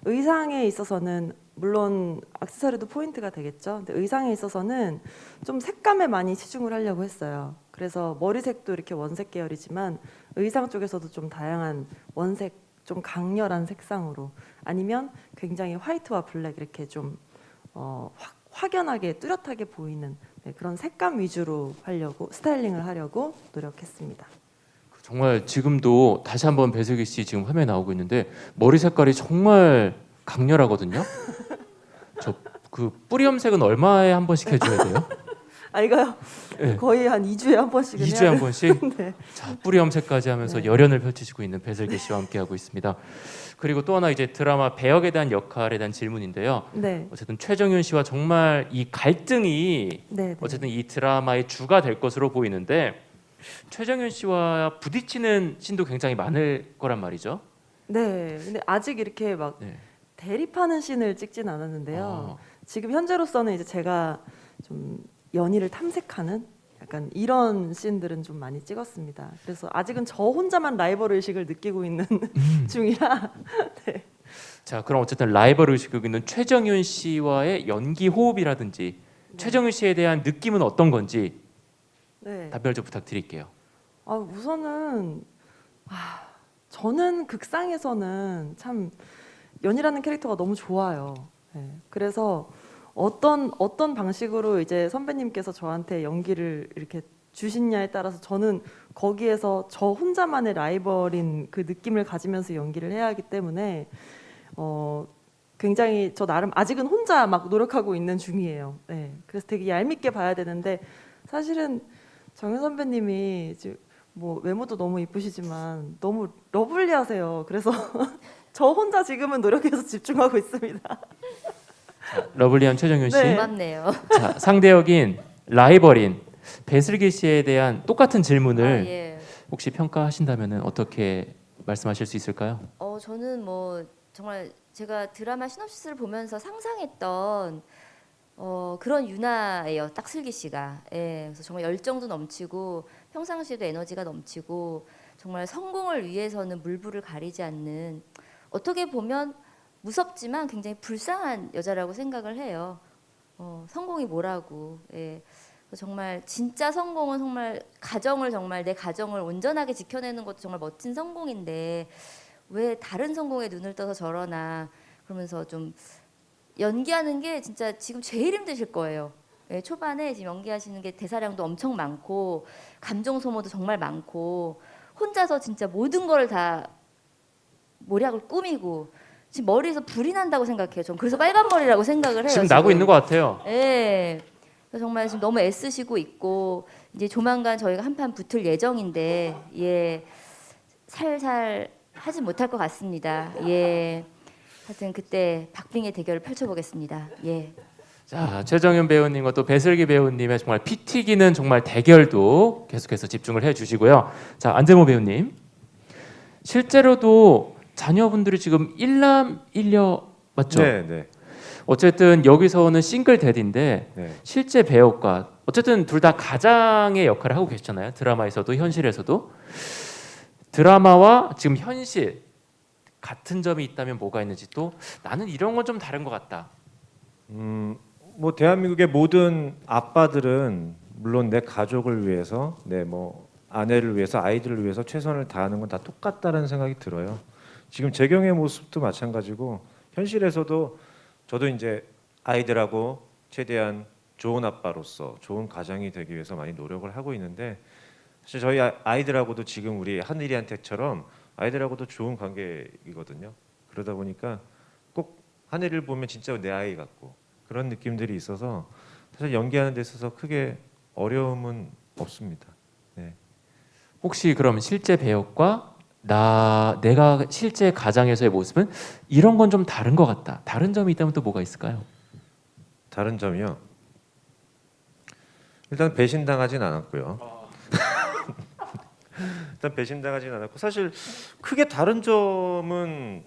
의상에 있어서는 물론 액세서리도 포인트가 되겠죠. 근데 의상에 있어서는 좀 색감에 많이 치중을 하려고 했어요. 그래서 머리색도 이렇게 원색 계열이지만 의상 쪽에서도 좀 다양한 원색, 좀 강렬한 색상으로 아니면 굉장히 화이트와 블랙 이렇게 좀 확연하게 뚜렷하게 보이는 그런 색감 위주로 하려고 스타일링을 하려고 노력했습니다. 정말 지금도 다시 한번 배슬기 씨 지금 화면에 나오고 있는데 머리 색깔이 정말 강렬하거든요. 저 그 뿌리 염색은 얼마에 한 번씩 해줘야 돼요? 이거요? 네. 거의 한 2주에 한 번씩은 2주에 한 번씩? 네. 자, 뿌리 염색까지 하면서 네. 열연을 펼치시고 있는 배슬기 씨와 함께하고 있습니다. 그리고 또 하나 이제 드라마 배역에 대한 역할에 대한 질문인데요. 네. 어쨌든 최정윤 씨와 정말 이 갈등이 네. 어쨌든 이 드라마의 주가 될 것으로 보이는데 최정윤 씨와 부딪히는 씬도 굉장히 많을 거란 말이죠. 네. 근데 아직 이렇게 막 네. 대립하는 씬을 찍진 않았는데요. 지금 현재로서는 이제 제가 좀 연희를 탐색하는 약간 이런 씬들은 좀 많이 찍었습니다. 그래서 아직은 저 혼자만 라이벌 의식을 느끼고 있는 중이라. 네. 자, 그럼 어쨌든 라이벌 의식을 있는 최정윤 씨와의 연기 호흡이라든지 최정윤 씨에 대한 느낌은 어떤 건지 네. 답변을 좀 부탁드릴게요. 우선은 저는 극상에서는 참 연희라는 캐릭터가 너무 좋아요. 네. 그래서 어떤 방식으로 이제 선배님께서 저한테 연기를 이렇게 주시냐에 따라서 저는 거기에서 저 혼자만의 라이벌인 그 느낌을 가지면서 연기를 해야 하기 때문에 굉장히 저 나름 아직은 혼자 막 노력하고 있는 중이에요. 네, 그래서 되게 얄밉게 봐야 되는데 사실은 정현 선배님이 지금 뭐 외모도 너무 이쁘시지만 너무 러블리하세요. 그래서 저 혼자 지금은 노력해서 집중하고 있습니다. 러블리한 최정윤 씨. 네. 고맙네요. 자, 상대역인 라이벌인 배슬기 씨에 대한 똑같은 질문을 예. 혹시 평가하신다면 어떻게 말씀하실 수 있을까요? 저는 뭐 정말 제가 드라마 시놉시스를 보면서 상상했던 그런 유나예요. 딱 슬기 씨가. 예, 그래서 정말 열정도 넘치고 평상시에도 에너지가 넘치고 정말 성공을 위해서는 물불을 가리지 않는 어떻게 보면 무섭지만 굉장히 불쌍한 여자라고 생각을 해요. 성공이 뭐라고. 예. 그래서 정말 진짜 성공은 정말 가정을 정말 내 가정을 온전하게 지켜내는 것도 정말 멋진 성공인데 왜 다른 성공에 눈을 떠서 저러나 그러면서 좀 연기하는 게 진짜 지금 제일 힘드실 거예요. 예, 초반에 지금 연기하시는 게 대사량도 엄청 많고 감정 소모도 정말 많고 혼자서 진짜 모든 걸 다 모략을 꾸미고 지금 머리에서 불이 난다고 생각해요. 전 그래서 빨간 머리라고 생각을 해요. 지금 나고 있는 것 같아요. 예. 그래서 정말 지금 너무 애쓰시고 있고 이제 조만간 저희가 한판 붙을 예정인데 예 살살 하지 못할 것 같습니다. 예. 하여튼 그때 박빙의 대결을 펼쳐보겠습니다. 예. 자, 최정윤 배우님과 또 배슬기 배우님의 정말 피 튀기는 정말 대결도 계속해서 집중을 해주시고요. 자, 안재모 배우님, 실제로도 자녀분들이 지금 일남 일녀 맞죠? 네, 네. 어쨌든 여기서는 싱글 데디인데 네. 실제 배역과 어쨌든 둘 다 가장의 역할을 하고 계시잖아요. 드라마에서도 현실에서도. 드라마와 지금 현실 같은 점이 있다면 뭐가 있는지 또 나는 이런 건 좀 다른 것 같다. 뭐 대한민국의 모든 아빠들은 물론 내 가족을 위해서 내 뭐 아내를 위해서 아이들을 위해서 최선을 다하는 건 다 똑같다는 생각이 들어요. 지금 재경의 모습도 마찬가지고 현실에서도 저도 이제 아이들하고 최대한 좋은 아빠로서 좋은 가장이 되기 위해서 많이 노력을 하고 있는데 사실 저희 아이들하고도 지금 우리 하늘이한테처럼 아이들하고도 좋은 관계이거든요. 그러다 보니까 꼭 하늘이를 보면 진짜 내 아이 같고 그런 느낌들이 있어서 사실 연기하는 데 있어서 크게 어려움은 없습니다. 네. 혹시 그럼 실제 배역과 내가 실제 가장에서의 모습은 이런 건 좀 다른 것 같다. 다른 점이 있다면 또 뭐가 있을까요? 다른 점이요. 일단 배신당하진 않았고요. 일단 배신당하진 않았고 사실 크게 다른 점은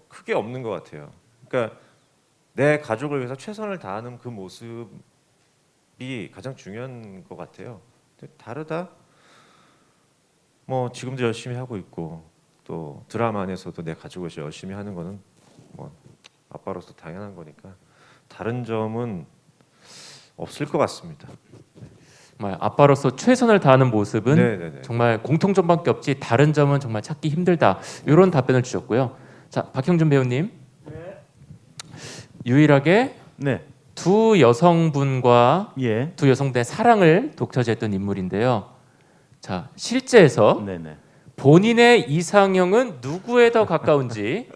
크게 없는 것 같아요. 그러니까 내 가족을 위해서 최선을 다하는 그 모습이 가장 중요한 것 같아요. 근데 다르다? 뭐 지금도 열심히 하고 있고 또 드라마 안에서도 내 가족을 위해서 열심히 하는 거는 뭐 아빠로서 당연한 거니까 다른 점은 없을 것 같습니다. 정말 아빠로서 최선을 다하는 모습은 네네네. 정말 공통점밖에 없지 다른 점은 정말 찾기 힘들다. 이런 답변을 주셨고요. 자, 박형준 배우님. 유일하게 네. 두 여성분과 예. 두 여성들의 사랑을 독차지했던 인물인데요. 자, 실제에서 네네. 본인의 이상형은 누구에 더 가까운지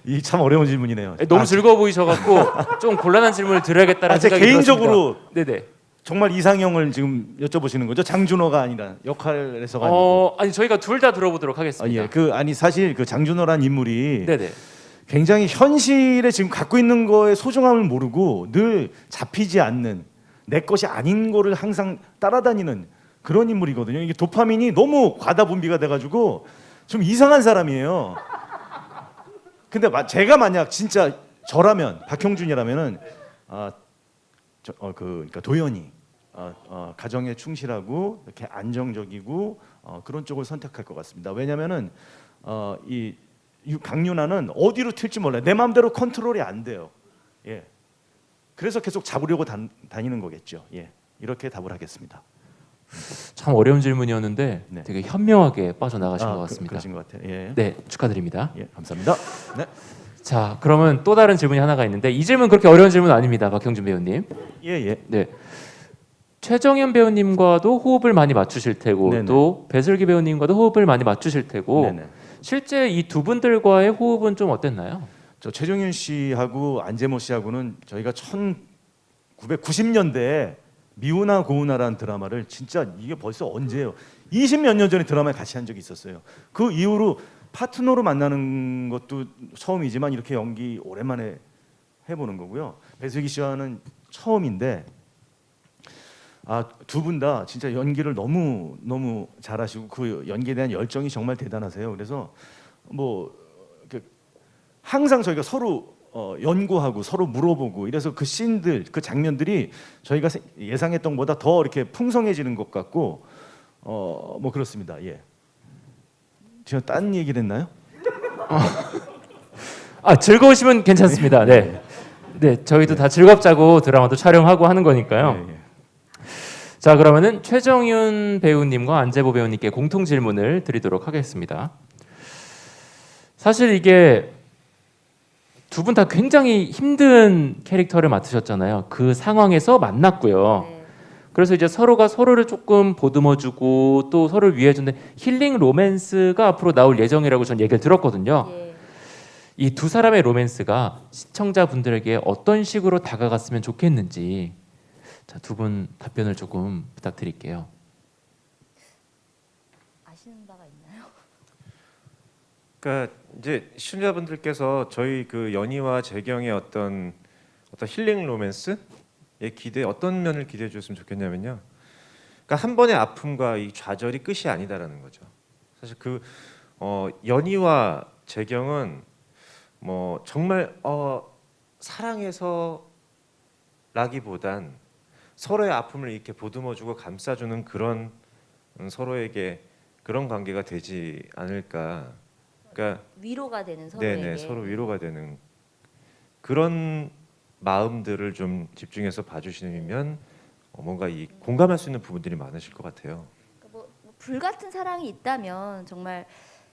이 참 어려운 질문이네요. 너무 즐거워 보이셔갖고 좀 곤란한 질문을 드려야겠다는 제가 생각이 개인적으로 들었습니다. 네네. 정말 이상형을 지금 여쭤보시는 거죠? 장준호가 아니라 역할에서가 아니고. 아니 저희가 둘 다 들어보도록 하겠습니다. 예. 아니 사실 그 장준호란 인물이 네네. 굉장히 현실에 지금 갖고 있는 거의 소중함을 모르고 늘 잡히지 않는 내 것이 아닌 거를 항상 따라다니는 그런 인물이거든요. 이게 도파민이 너무 과다 분비가 돼가지고 좀 이상한 사람이에요. 근데 제가 만약 진짜 저라면 박형준이라면은 그러니까 도연이 가정에 충실하고 이렇게 안정적이고 그런 쪽을 선택할 것 같습니다. 왜냐면은 이 강윤아는 어디로 튈지 몰라요. 내 마음대로 컨트롤이 안 돼요. 예. 그래서 계속 잡으려고 다니는 거겠죠. 예. 이렇게 답을 하겠습니다. 참 어려운 질문이었는데 네. 되게 현명하게 빠져나가신 것 같습니다. 그러신 것 같아요. 예. 네, 축하드립니다. 예, 감사합니다. 네. 자, 그러면 또 다른 질문이 하나가 있는데 이 질문 그렇게 어려운 질문 아닙니다, 박형준 배우님. 예. 네. 최정현 배우님과도 호흡을 많이 맞추실 테고 네네. 또 배슬기 배우님과도 호흡을 많이 맞추실 테고 네네. 실제 이 두 분들과의 호흡은 좀 어땠나요? 저 최정윤 씨하고 안재모 씨하고는 저희가 1990년대에 미우나 고우나라는 드라마를 진짜 이게 벌써 언제예요? 20몇 년 전에 드라마에 같이 한 적이 있었어요. 그 이후로 파트너로 만나는 것도 처음이지만 이렇게 연기 오랜만에 해보는 거고요. 배슬기 씨와는 처음인데 두 분 다 진짜 연기를 너무 잘하시고 그 연기에 대한 열정이 정말 대단하세요. 그래서 뭐 항상 저희가 서로 연구하고 서로 물어보고 이래서 그 씬들, 그 장면들이 저희가 예상했던 것보다 더 이렇게 풍성해지는 것 같고 뭐 그렇습니다. 예. 제가 딴 얘기를 했나요? 즐거우시면 괜찮습니다. 네. 네, 저희도 다 즐겁자고 드라마도 촬영하고 하는 거니까요. 예. 자, 그러면은 최정윤 배우님과 안재보 배우님께 공통 질문을 드리도록 하겠습니다. 사실 이게 두 분 다 굉장히 힘든 캐릭터를 맡으셨잖아요. 그 상황에서 만났고요. 네. 그래서 이제 서로가 서로를 조금 보듬어주고 또 서로를 위해주는데 힐링 로맨스가 앞으로 나올 예정이라고 전 얘기를 들었거든요. 예. 이 두 사람의 로맨스가 시청자분들에게 어떤 식으로 다가갔으면 좋겠는지 자, 두 분 답변을 조금 부탁드릴게요. 아시는 바가 있나요? 그러니까 이제 시청자분들께서 저희 그 연희와 재경의 어떤 힐링 로맨스의 기대 어떤 면을 기대해 주셨으면 좋겠냐면요. 그러니까 한 번의 아픔과 이 좌절이 끝이 아니다라는 거죠. 사실 그 연희와 재경은 뭐 정말 사랑해서라기보단 서로의 아픔을 이렇게 보듬어주고 감싸주는 그런 서로에게 그런 관계가 되지 않을까. 그러니까 위로가 되는 서로에게. 네네, 서로 위로가 되는 그런 마음들을 좀 집중해서 봐주시면 뭔가 이 공감할 수 있는 부분들이 많으실 것 같아요. 뭐 불같은 사랑이 있다면 정말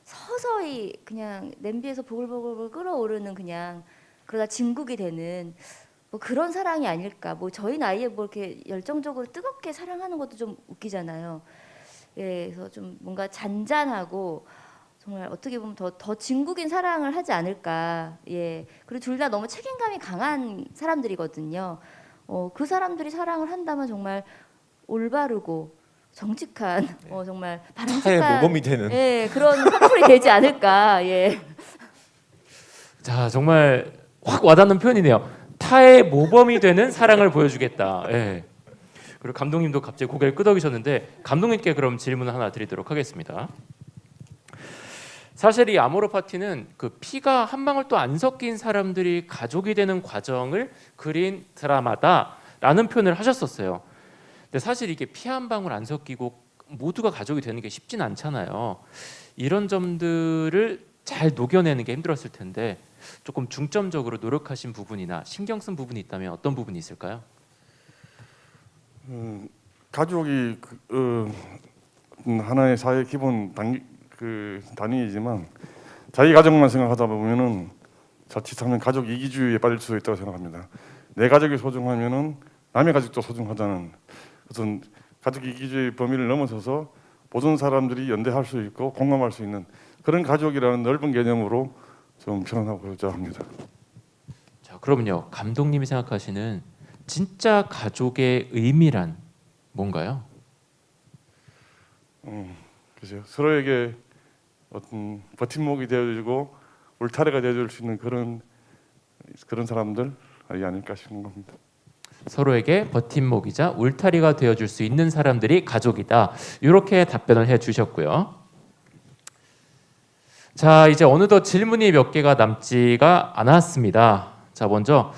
서서히 그냥 냄비에서 보글보글 끓어오르는 그냥 그러다 진국이 되는 뭐 그런 사랑이 아닐까. 뭐 저희 나이에 뭐 이렇게 열정적으로 뜨겁게 사랑하는 것도 좀 웃기잖아요. 예, 그래서 좀 뭔가 잔잔하고 정말 어떻게 보면 더 진국인 사랑을 하지 않을까. 예, 그리고 둘 다 너무 책임감이 강한 사람들이거든요. 그 사람들이 사랑을 한다면 정말 올바르고 정직한, 정말 바람직한 타의 모범이 되는. 예, 그런 커플이 되지 않을까. 예. 자, 정말 확 와닿는 표현이네요. 타의 모범이 되는 사랑을 보여주겠다. 예. 그리고 감독님도 갑자기 고개를 끄덕이셨는데 감독님께 그럼 질문을 하나 드리도록 하겠습니다. 사실 이 아모르 파티는 그 피가 한 방울 또 안 섞인 사람들이 가족이 되는 과정을 그린 드라마다라는 표현을 하셨었어요. 근데 사실 이게 피 한 방울 안 섞이고 모두가 가족이 되는 게 쉽진 않잖아요. 이런 점들을 잘 녹여내는 게 힘들었을 텐데 조금 중점적으로 노력하신 부분이나 신경 쓴 부분이 있다면 어떤 부분이 있을까요? 가족이 하나의 사회 기본 단위이지만 자기 가족만 생각하다 보면은 자칫하면 가족 이기주의에 빠질 수 있다고 생각합니다. 내 가족이 소중하면은 남의 가족도 소중하다는 어떤 가족 이기주의 범위를 넘어서서 모든 사람들이 연대할 수 있고 공감할 수 있는 그런 가족이라는 넓은 개념으로 좀 표현하고자 합니다. 자, 그럼요. 감독님이 생각하시는 진짜 가족의 의미란 뭔가요? 그죠. 서로에게 어떤 버팀목이 되어주고 울타리가 되어줄 수 있는 그런 사람들이 아닐까 싶은 겁니다. 서로에게 버팀목이자 울타리가 되어줄 수 있는 사람들이 가족이다. 이렇게 답변을 해주셨고요. 자, 이제 어느덧 질문이 몇 개가 남지가 않았습니다. 자, 먼저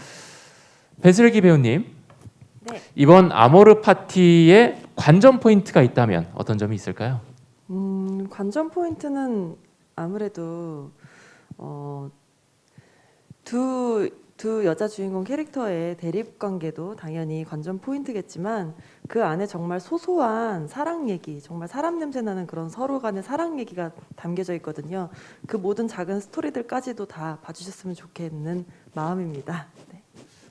배슬기 배우님, 네. 이번 아모르 파티에 관전 포인트가 있다면 어떤 점이 있을까요? 관전 포인트는 아무래도 두 여자 주인공 캐릭터의 대립 관계도 당연히 관전 포인트겠지만 그 안에 정말 소소한 사랑 얘기, 정말 사람 냄새 나는 그런 서로 간의 사랑 얘기가 담겨져 있거든요. 그 모든 작은 스토리들까지도 다 봐주셨으면 좋겠는 마음입니다. 네.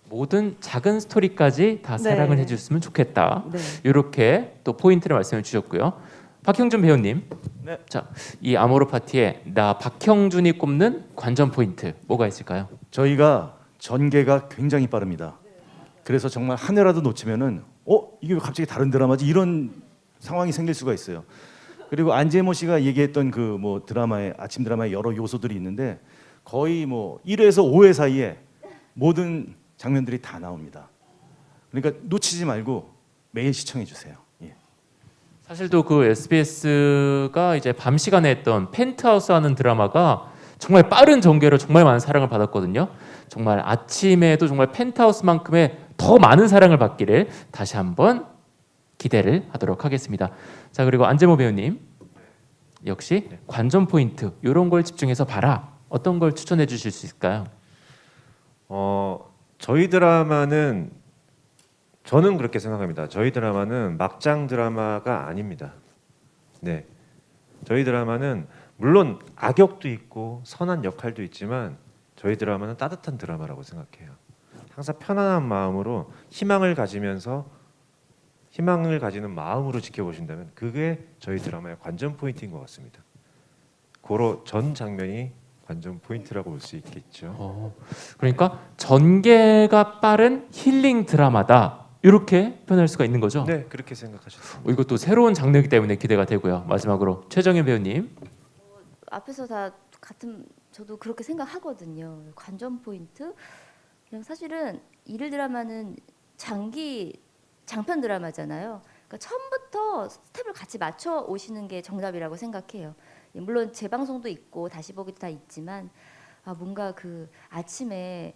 모든 작은 스토리까지 다 네. 사랑을 해줬으면 좋겠다. 네. 이렇게 또 포인트를 말씀해 주셨고요. 박형준 배우님. 네. 자, 이 아모르 파티에 나 박형준이 꼽는 관전 포인트 뭐가 있을까요? 저희가 전개가 굉장히 빠릅니다. 그래서 정말 한 회라도 놓치면은 이게 왜 갑자기 다른 드라마지 이런 상황이 생길 수가 있어요. 그리고 안재모 씨가 얘기했던 그 뭐 드라마의 아침 드라마의 여러 요소들이 있는데 거의 뭐 1회에서 5회 사이에 모든 장면들이 다 나옵니다. 그러니까 놓치지 말고 매일 시청해 주세요. 예. 사실 또 그 SBS가 이제 밤 시간에 했던 펜트하우스 하는 드라마가 정말 빠른 전개로 정말 많은 사랑을 받았거든요. 정말 아침에도 정말 펜트하우스만큼의 더 많은 사랑을 받기를 다시 한번 기대를 하도록 하겠습니다. 자, 그리고 안재모 배우님 역시 관전 포인트 이런 걸 집중해서 봐라. 어떤 걸 추천해 주실 수 있을까요? 저희 드라마는 저는 그렇게 생각합니다. 저희 드라마는 막장 드라마가 아닙니다. 네, 저희 드라마는 물론 악역도 있고 선한 역할도 있지만 저희 드라마는 따뜻한 드라마라고 생각해요. 항상 편안한 마음으로 희망을 가지면서 희망을 가지는 마음으로 지켜보신다면 그게 저희 드라마의 관전 포인트인 것 같습니다. 고로 전 장면이 관전 포인트라고 볼 수 있겠죠. 그러니까 전개가 빠른 힐링 드라마다 이렇게 표현할 수가 있는 거죠? 네, 그렇게 생각하셨습니다. 이것도 새로운 장르이기 때문에 기대가 되고요. 마지막으로 최정현 배우님. 앞에서 다 같은 저도 그렇게 생각하거든요. 관전 포인트? 그냥 사실은 일일 드라마는 장편 드라마잖아요. 그러니까 처음부터 스텝을 같이 맞춰 오시는 게 정답이라고 생각해요. 물론 재방송도 있고 다시 보기도 다 있지만 뭔가 그 아침에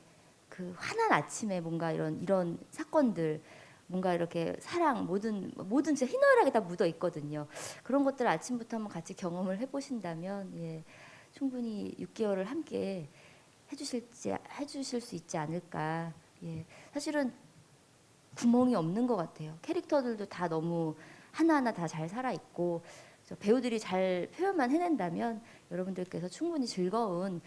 그 환한 아침에 뭔가 이런 사건들 뭔가 이렇게 사랑 모든 진짜 희노애락이 다 묻어 있거든요. 그런 것들 아침부터 한번 같이 경험을 해보신다면 충분히 6개월을 함께 해주실 수 있지 않을까. 사실은 구멍이 없는 것 같아요. 캐릭터들도 다 너무 하나하나 다 잘 살아 있고 배우들이 잘 표현만 해낸다면 여러분들께서 충분히 즐거운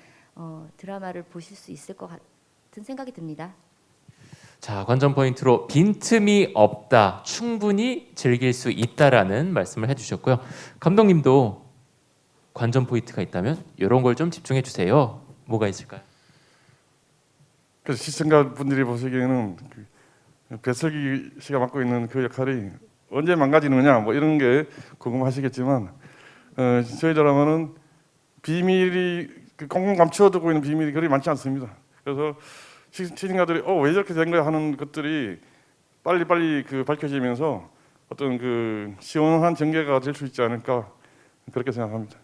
드라마를 보실 수 있을 것 같은 생각이 듭니다. 자, 관전 포인트로 빈틈이 없다, 충분히 즐길 수 있다라는 말씀을 해주셨고요. 감독님도 관전 포인트가 있다면 이런 걸 좀 집중해 주세요. 뭐가 있을까요? 그래서 시청자 분들이 보시기에는 배슬기 씨가 맡고 있는 그 역할이 언제 망가지느냐 뭐 이런 게 궁금하시겠지만 저희 드라마는 비밀이 꽁꽁 감추어두고 있는 비밀이 그리 많지 않습니다. 그래서 시청자들이 왜 저렇게 된 거야 하는 것들이 빨리 밝혀지면서 어떤 시원한 전개가 될 수 있지 않을까 그렇게 생각합니다.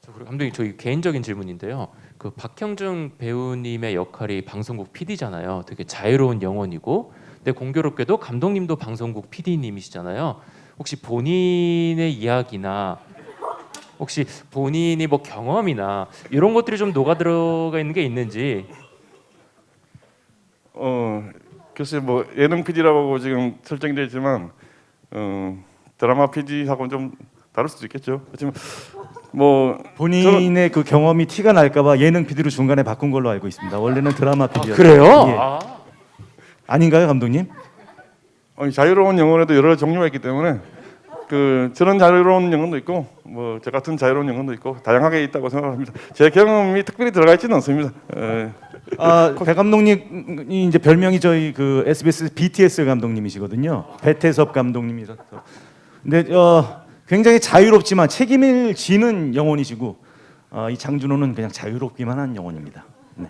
그리고 감독님 저희 개인적인 질문인데요. 그 박형준 배우님의 역할이 방송국 PD잖아요. 되게 자유로운 영혼이고, 근데 공교롭게도 감독님도 방송국 PD님이시잖아요. 혹시 본인의 이야기나 혹시 본인이 뭐 경험이나 이런 것들이 좀 녹아 들어가 있는 게 있는지. 글쎄 뭐 예능 PD라고 지금 설정되어 있지만 드라마 PD하고는 좀 다를 수도 있겠죠. 하지만 뭐 본인의 그 경험이 티가 날까봐 예능 PD로 중간에 바꾼 걸로 알고 있습니다. 원래는 드라마 PD였어요. 그래요? 아닌가요, 감독님? 자유로운 영혼에도 여러 종류가 있기 때문에 저런 자유로운 영혼도 있고 뭐 저 같은 자유로운 영혼도 있고 다양하게 있다고 생각합니다. 제 경험이 특별히 들어가 있지는 않습니다. 배 감독님이 이제 별명이 저희 그 SBS BTS 감독님이시거든요. 배태섭 감독님이셔서. 근데 굉장히 자유롭지만 책임을 지는 영혼이시고 이 장준호는 그냥 자유롭기만 한 영혼입니다. 네.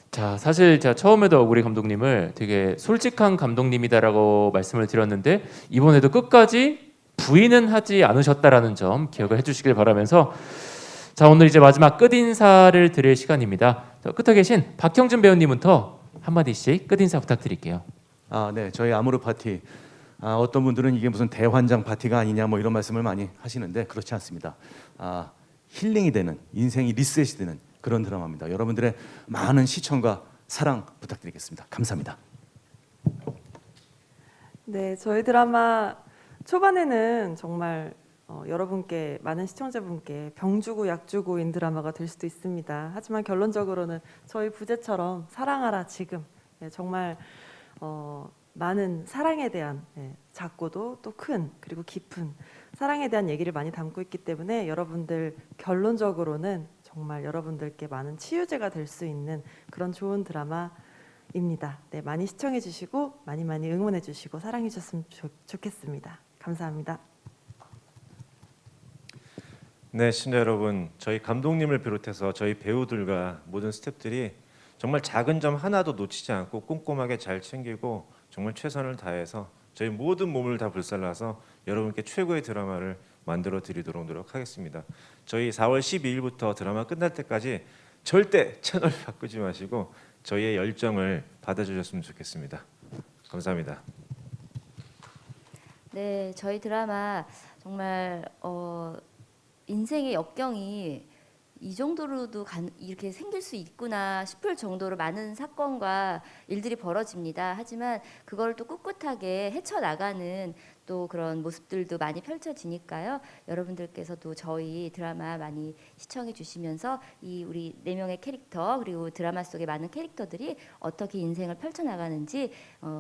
자, 사실 제가 처음에도 우리 감독님을 되게 솔직한 감독님이다라고 말씀을 드렸는데 이번에도 끝까지 부인은 하지 않으셨다라는 점 기억을 해주시길 바라면서 자, 오늘 이제 마지막 끝인사를 드릴 시간입니다. 끝에 계신 박형준 배우님부터 한마디씩 끝인사 부탁드릴게요. 네, 저희 아모르 파티. 어떤 분들은 이게 무슨 대환장 파티가 아니냐 뭐 이런 말씀을 많이 하시는데 그렇지 않습니다. 힐링이 되는 인생이 리셋이 되는 그런 드라마입니다. 여러분들의 많은 시청과 사랑 부탁드리겠습니다. 감사합니다. 네, 저희 드라마 초반에는 정말 여러분께 많은 시청자분께 병 주고 약 주고인 드라마가 될 수도 있습니다. 하지만 결론적으로는 저희 부제처럼 사랑하라 지금 정말 많은 사랑에 대한 작고도 또 큰 그리고 깊은 사랑에 대한 얘기를 많이 담고 있기 때문에 여러분들 결론적으로는 정말 여러분들께 많은 치유제가 될 수 있는 그런 좋은 드라마입니다. 네, 많이 시청해 주시고 많이 응원해 주시고 사랑해 주셨으면 좋겠습니다. 감사합니다. 네, 시청자 여러분, 저희 감독님을 비롯해서 저희 배우들과 모든 스태프들이 정말 작은 점 하나도 놓치지 않고 꼼꼼하게 잘 챙기고 정말 최선을 다해서 저희 모든 몸을 다 불살라서 여러분께 최고의 드라마를 만들어 드리도록 노력하겠습니다. 저희 4월 12일부터 드라마 끝날 때까지 절대 채널 바꾸지 마시고 저희의 열정을 받아주셨으면 좋겠습니다. 감사합니다. 네, 저희 드라마 정말 인생의 역경이 이 정도로도 이렇게 생길 수 있구나 싶을 정도로 많은 사건과 일들이 벌어집니다. 하지만 그걸 또 꿋꿋하게 헤쳐나가는 또 그런 모습들도 많이 펼쳐지니까요. 여러분들께서도 저희 드라마 많이 시청해 주시면서 이 우리 4명의 캐릭터 그리고 드라마 속의 많은 캐릭터들이 어떻게 인생을 펼쳐나가는지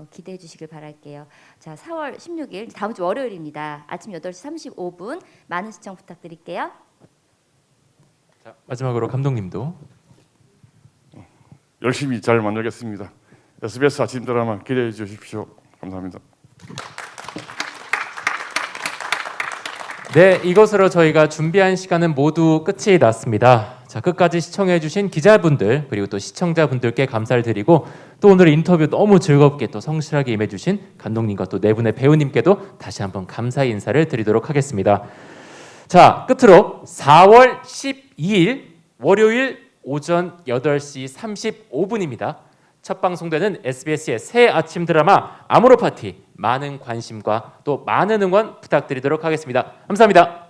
기대해 주시길 바랄게요. 자, 4월 16일 다음 주 월요일입니다. 아침 8시 35분 많은 시청 부탁드릴게요. 자, 마지막으로 감독님도 열심히 잘 만들겠습니다. SBS 아침 드라마 기대해 주십시오. 감사합니다. 네, 이것으로 저희가 준비한 시간은 모두 끝이 났습니다. 자, 끝까지 시청해주신 기자분들 그리고 또 시청자분들께 감사를 드리고 또 오늘 인터뷰 너무 즐겁게 또 성실하게 임해주신 감독님과 또 4분의 배우님께도 다시 한번 감사의 인사를 드리도록 하겠습니다. 자, 끝으로 4월 12일 월요일 오전 8시 35분입니다. 첫 방송되는 SBS의 새 아침 드라마 아모르 파티 많은 관심과 또 많은 응원 부탁드리도록 하겠습니다. 감사합니다.